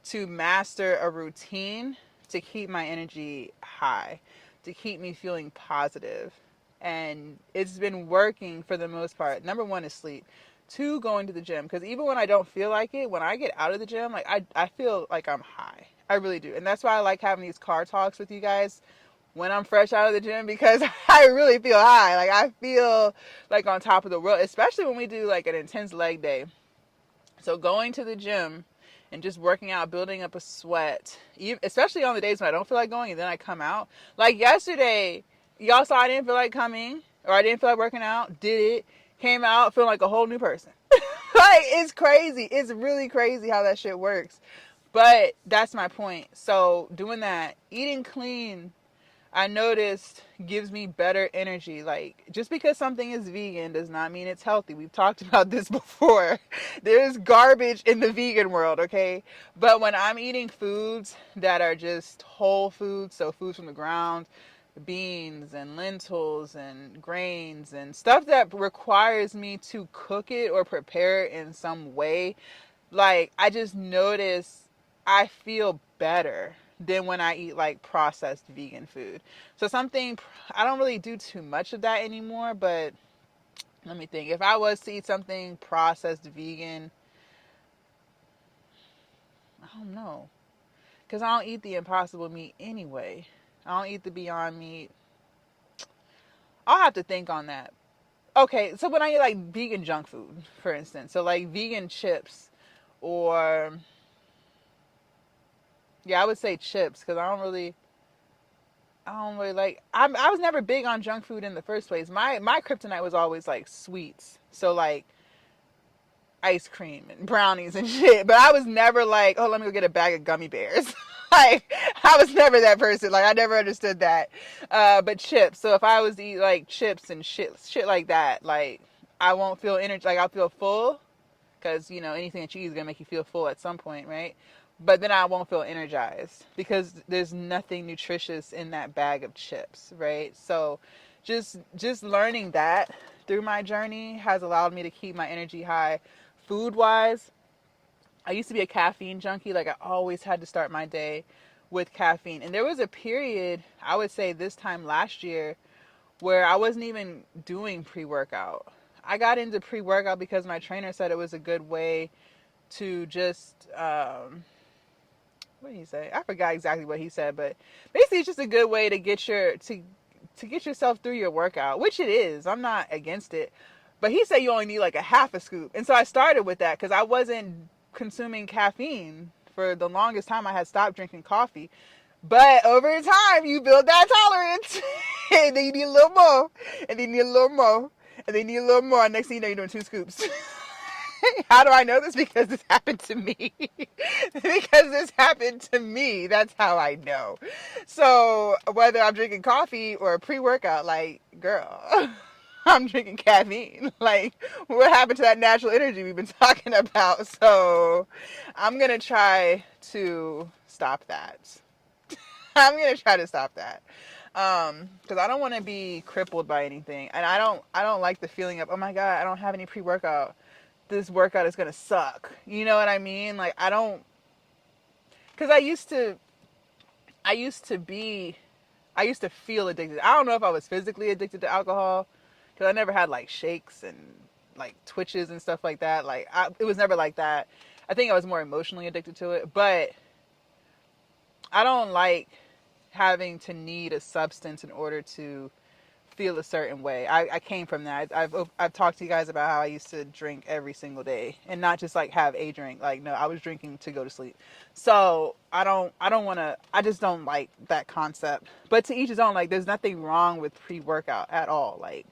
to master a routine to keep my energy high, to keep me feeling positive. And it's been working for the most part. Number one is sleep. Two, going to the gym. Because even when I don't feel like it, when I get out of the gym, like I feel like I'm high. I really do. And that's why I like having these car talks with you guys when I'm fresh out of the gym because I really feel high. Like I feel like on top of the world, especially when we do like an intense leg day. So going to the gym and just working out, building up a sweat, especially on the days when I don't feel like going and then I come out. Like yesterday, y'all saw I didn't feel like coming or I didn't feel like working out, did it, came out feeling like a whole new person. Like it's crazy. It's really crazy how that shit works. But that's my point. So doing that, eating clean, I noticed gives me better energy. Like, just because something is vegan does not mean it's healthy. We've talked about this before. There's garbage in the vegan world, okay? But when I'm eating foods that are just whole foods, so foods from the ground, beans and lentils and grains and stuff that requires me to cook it or prepare it in some way, like, I just notice I feel better than when I eat like processed vegan food. So something, I don't really do too much of that anymore, but let me think. If I was to eat something processed vegan, I don't know. Because I don't eat the impossible meat anyway. I don't eat the Beyond Meat. I'll have to think on that. Okay, so when I eat like vegan junk food, for instance, so like vegan chips or, yeah, I would say chips because I don't really like. I was never big on junk food in the first place. My kryptonite was always like sweets, so like ice cream and brownies and shit. But I was never like, oh, let me go get a bag of gummy bears. Like I was never that person. Like I never understood that. But chips. So if I was to eat like chips and shit like that, like I won't feel energy. Like I'll feel full because anything that you eat is gonna make you feel full at some point, right? But then I won't feel energized because there's nothing nutritious in that bag of chips, right? So just learning that through my journey has allowed me to keep my energy high. Food wise, I used to be a caffeine junkie. Like I always had to start my day with caffeine. And there was a period, I would say this time last year, where I wasn't even doing pre-workout. I got into pre-workout because my trainer said it was a good way to just what did he say? I forgot exactly what he said, but basically it's just a good way to get to get yourself through your workout, which it is. I'm not against it. But he said you only need like a half a scoop. And so I started with that because I wasn't consuming caffeine for the longest time. I had stopped drinking coffee. But over time, you build that tolerance. And then you need a little more. And then you need a little more. And then you need a little more. And next thing you know, you're doing 2 scoops. How do I know this? Because this happened to me. Because this happened to me. That's how I know. So whether I'm drinking coffee or pre-workout, like, girl, I'm drinking caffeine. Like, what happened to that natural energy we've been talking about? So I'm going to try to stop that. I'm going to try to stop that. Because I don't want to be crippled by anything. And I don't like the feeling of, oh my God, I don't have any pre-workout. This workout is going to suck. You know what I mean? Like, I don't, because I used to feel addicted. I don't know if I was physically addicted to alcohol because I never had like shakes and like twitches and stuff like that. Like, it was never like that. I think I was more emotionally addicted to it, but I don't like having to need a substance in order to feel a certain way. I came from that. I've talked to you guys about how I used to drink every single day, and not just like have a drink. Like no, I was drinking to go to sleep. So I don't want to. I just don't like that concept. But to each his own. Like there's nothing wrong with pre-workout at all. Like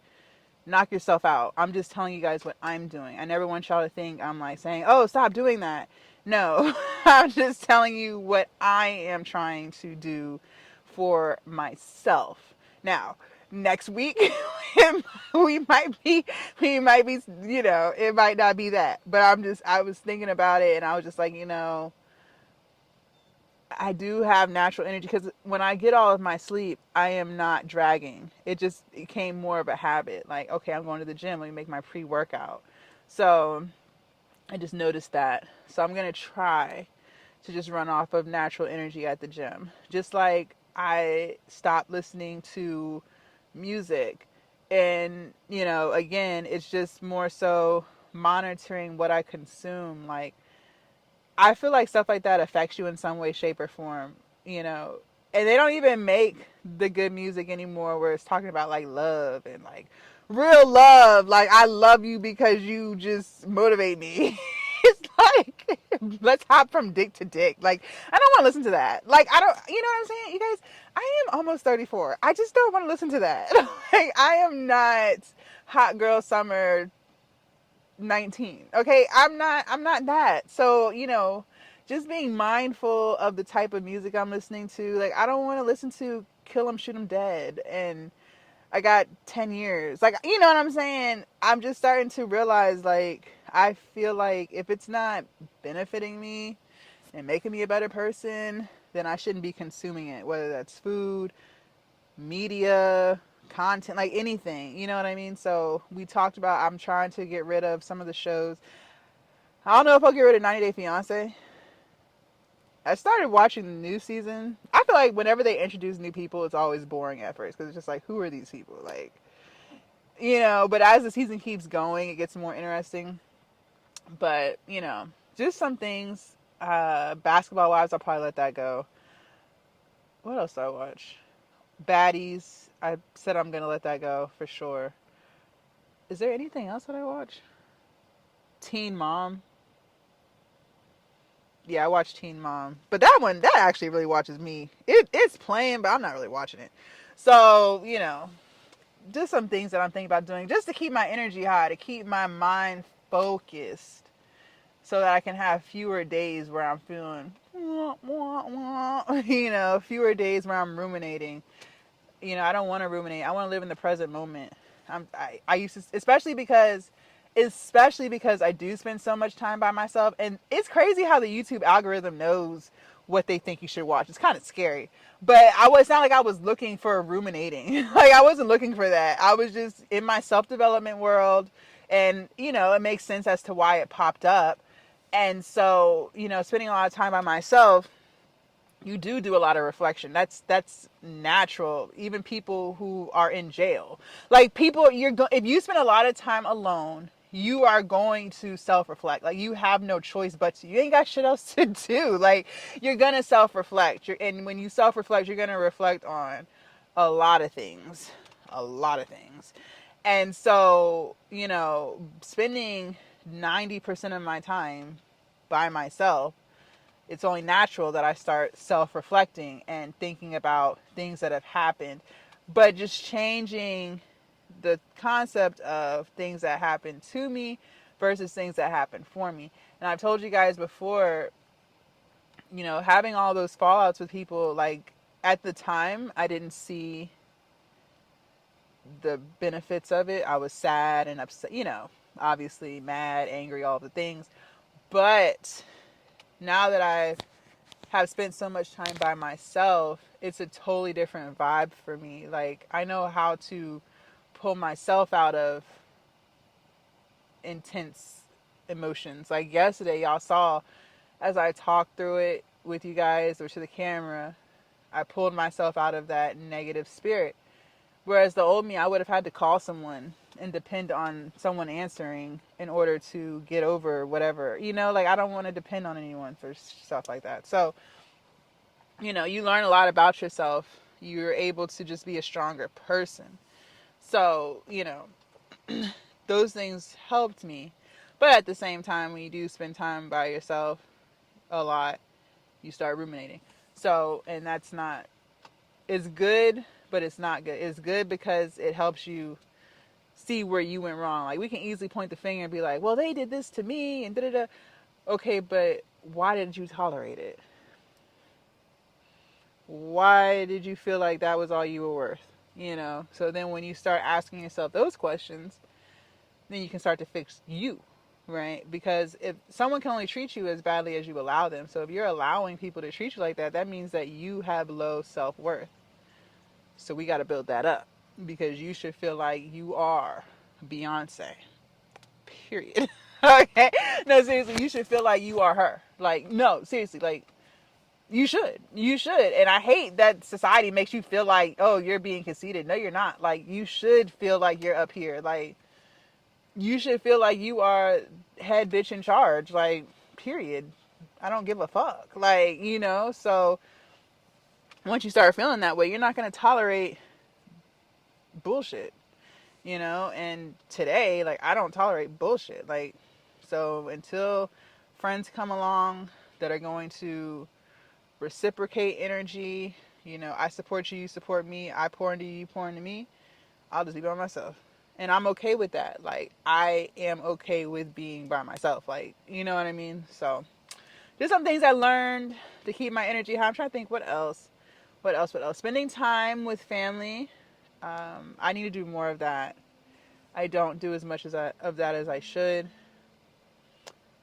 knock yourself out. I'm just telling you guys what I'm doing. I never want y'all to think I'm like saying, oh, stop doing that. No, I'm just telling you what I am trying to do for myself. Now, next week, we might be, it might not be that. But I was thinking about it and I was just like, I do have natural energy because when I get all of my sleep, I am not dragging. It became more of a habit. Like, okay, I'm going to the gym. Let me make my pre-workout. So I just noticed that. So I'm going to try to just run off of natural energy at the gym. Just like I stopped listening to music. And, again, it's just more so monitoring what I consume. Like, I feel like stuff like that affects you in some way, shape, or form, you know. And they don't even make the good music anymore where it's talking about like love and like real love. Like, I love you because you just motivate me. It's like, let's hop from dick to dick. Like, I don't want to listen to that. Like, I don't, you know what I'm saying? You guys, I am almost 34. I just don't want to listen to that. Like, I am not hot girl summer 19. Okay, I'm not that. So, just being mindful of the type of music I'm listening to. Like, I don't want to listen to Kill 'Em Shoot 'Em Dead and I got 10 years. Like, you know what I'm saying? I'm just starting to realize like I feel like if it's not benefiting me and making me a better person, then I shouldn't be consuming it, whether that's food, media, content, like anything. You know what I mean? So we talked about I'm trying to get rid of some of the shows. I don't know if I'll get rid of 90 Day Fiance. I started watching the new season. I feel like whenever they introduce new people, it's always boring at first because it's just like, who are these people? Like, but as the season keeps going, it gets more interesting. But, just some things. Basketball wise, I'll probably let that go. What else do I watch? Baddies. I said I'm going to let that go for sure. Is there anything else that I watch? Teen Mom. Yeah, I watch Teen Mom. But that actually really watches me. It's playing, but I'm not really watching it. So, just some things that I'm thinking about doing just to keep my energy high, to keep my mind focused so that I can have fewer days where I'm feeling, wah, wah, wah, fewer days where I'm ruminating. I don't want to ruminate. I want to live in the present moment. I used to, especially because I do spend so much time by myself. And it's crazy how the YouTube algorithm knows what they think you should watch. It's kind of scary. But it's not like I was looking for ruminating. Like, I wasn't looking for that. I was just in my self-development world. And, it makes sense as to why it popped up. And so, spending a lot of time by myself, you do a lot of reflection. That's natural. Even people who are in jail, like people, if you spend a lot of time alone, you are going to self-reflect. Like, you have no choice but to. You ain't got shit else to do. Like, you're gonna self-reflect. And when you self-reflect, you're gonna reflect on a lot of things, And so, spending 90% of my time by myself, it's only natural that I start self-reflecting and thinking about things that have happened, but just changing the concept of things that happen to me versus things that happen for me. And I've told you guys before, having all those fallouts with people, like, at the time, I didn't see the benefits of it. I was sad and upset, obviously mad, angry, all the things. But now that I have spent so much time by myself, it's a totally different vibe for me. Like, I know how to pull myself out of intense emotions. Like yesterday, y'all saw as I talked through it with you guys or to the camera, I pulled myself out of that negative spirit. Whereas the old me, I would have had to call someone and depend on someone answering in order to get over whatever. Like, I don't want to depend on anyone for stuff like that. So, you learn a lot about yourself. You're able to just be a stronger person. So, those things helped me. But at the same time, when you do spend time by yourself a lot, you start ruminating. So, and that's not, it's good, but it's not good. It's good because it helps you see where you went wrong. Like, we can easily point the finger and be like, well, they did this to me and da da da. Okay, but why did you tolerate it? Why did you feel like that was all you were worth? So then when you start asking yourself those questions, then you can start to fix you, right? Because if someone can only treat you as badly as you allow them, so if you're allowing people to treat you like that, that means that you have low self-worth. So we got to build that up, because you should feel like you are Beyonce, period. Okay, no, seriously, you should feel like you are her. Like, no, seriously, like, you should. And I hate that society makes you feel like, oh, you're being conceited. No, you're not. Like, you should feel like you're up here. Like, you should feel like you are head bitch in charge. Like, period. I don't give a fuck. Like, so once you start feeling that way, you're not going to tolerate bullshit, and today, like, I don't tolerate bullshit. Like, so until friends come along that are going to reciprocate energy, I support you, you support me, I pour into you, you pour into me, I'll just be by myself. And I'm okay with that. Like, I am okay with being by myself. Like, you know what I mean? So, just some things I learned to keep my energy high. I'm trying to think what else. What else? What else? Spending time with family. I need to do more of that. I don't do as much of that as I should.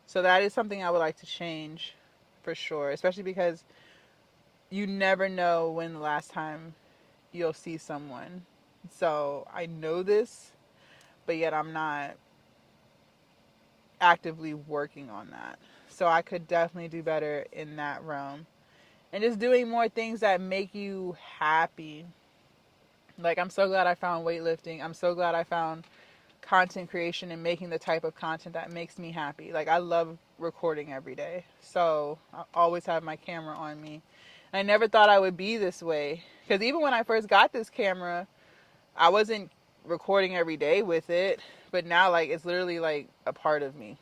So that is something I would like to change for sure. Especially because you never know when the last time you'll see someone. So I know this, but yet I'm not actively working on that. So I could definitely do better in that realm. And just doing more things that make you happy. Like, I'm so glad I found weightlifting. I'm so glad I found content creation and making the type of content that makes me happy. Like, I love recording every day. So I always have my camera on me. And I never thought I would be this way. Because even when I first got this camera, I wasn't recording every day with it. But now, like, it's literally like a part of me.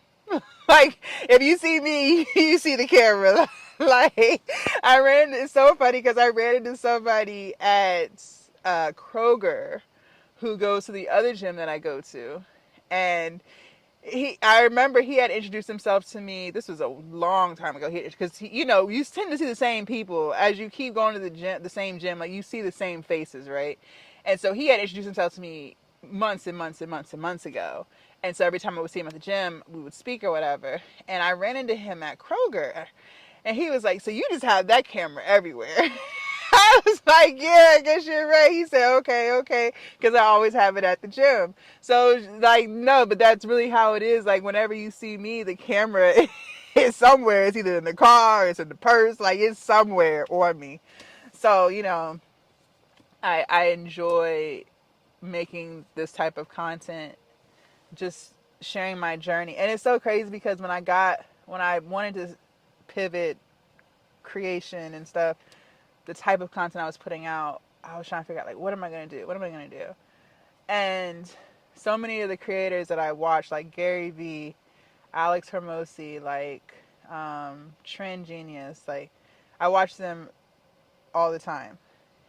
Like, if you see me, you see the camera. Like, it's so funny because I ran into somebody at Kroger who goes to the other gym that I go to. And I remember he had introduced himself to me. This was a long time ago. Because, you tend to see the same people as you keep going to the same gym. Like, you see the same faces, right? And so he had introduced himself to me months and months and months and months ago. And so every time I would see him at the gym, we would speak or whatever. And I ran into him at Kroger. And he was like, so you just have that camera everywhere. I was like, yeah, I guess you're right. He said, okay. Because I always have it at the gym. So, like, no, but that's really how it is. Like, whenever you see me, the camera is somewhere. It's either in the car, it's in the purse. Like, it's somewhere on me. So, I enjoy making this type of content, just sharing my journey. And it's so crazy because when I wanted to pivot creation and stuff, the type of content I was putting out, I was trying to figure out, like, what am I going to do? What am I going to do? And so many of the creators that I watch, like Gary Vee, Alex Hermosi, like Trend Genius, like, I watch them all the time.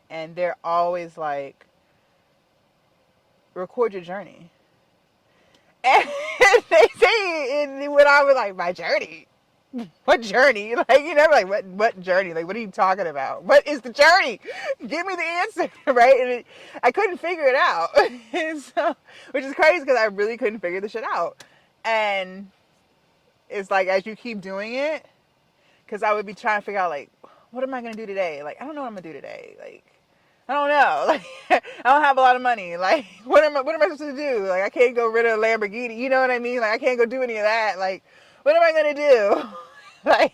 And they're always like, record your journey. And they say, and when I was like, my journey? What journey? Like, what journey? Like, what are you talking about? What is the journey? Give me the answer, right? And I couldn't figure it out. And so, which is crazy because I really couldn't figure the shit out. And it's like, as you keep doing it, because I would be trying to figure out, like, what am I going to do today? Like, I don't know what I'm going to do today. Like, I don't know. Like, I don't have a lot of money. Like, what am I supposed to do? Like, I can't go rid of a Lamborghini. You know what I mean? Like, I can't go do any of that. Like, what am I going to do? Like,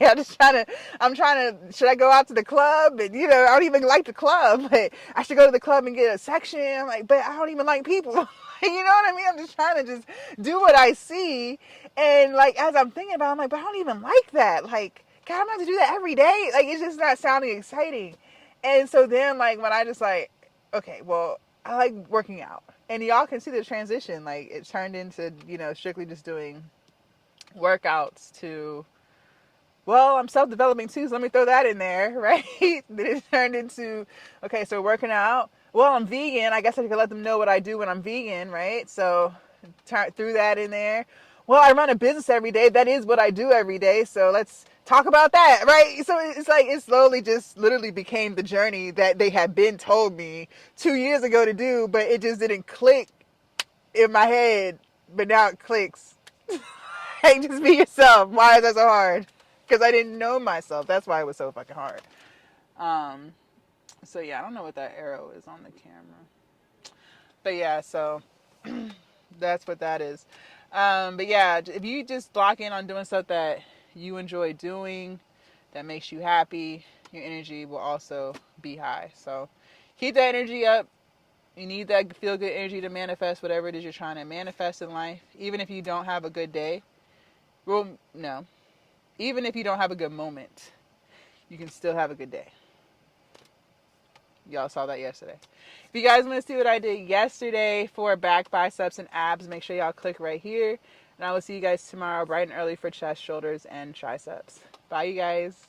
I'm trying to, should I go out to the club? And, I don't even like the club, but I should go to the club and get a section. I'm like, but I don't even like people. You know what I mean? I'm just trying to just do what I see. And, like, as I'm thinking about it, I'm like, but I don't even like that. Like, God, I'm going to have to do that every day. Like, it's just not sounding exciting. And so then, like, when I just like, okay, well, I like working out. And y'all can see the transition. Like, it turned into, strictly just doing workouts to, well, I'm self-developing too, so let me throw that in there, right? Then it turned into, okay, so working out. Well, I'm vegan. I guess I could let them know what I do when I'm vegan, right? So threw that in there. Well, I run a business every day. That is what I do every day. So let's talk about that, right? So it's like it slowly just literally became the journey that they had been told me 2 years ago to do, but it just didn't click in my head. But now it clicks. Hey, just be yourself. Why is that so hard? Because I didn't know myself. That's why it was so fucking hard. So yeah, I don't know what that arrow is on the camera. But yeah, so that's what that is. But yeah, if you just lock in on doing stuff that you enjoy doing, that makes you happy, your energy will also be high. So keep that energy up. You need that feel good energy to manifest whatever it is you're trying to manifest in life. Even if you don't have a good day. Well, no. Even if you don't have a good moment, you can still have a good day. Y'all saw that yesterday. If you guys want to see what I did yesterday for back, biceps, and abs, make sure y'all click right here. And I will see you guys tomorrow bright and early for chest, shoulders, and triceps. Bye, you guys.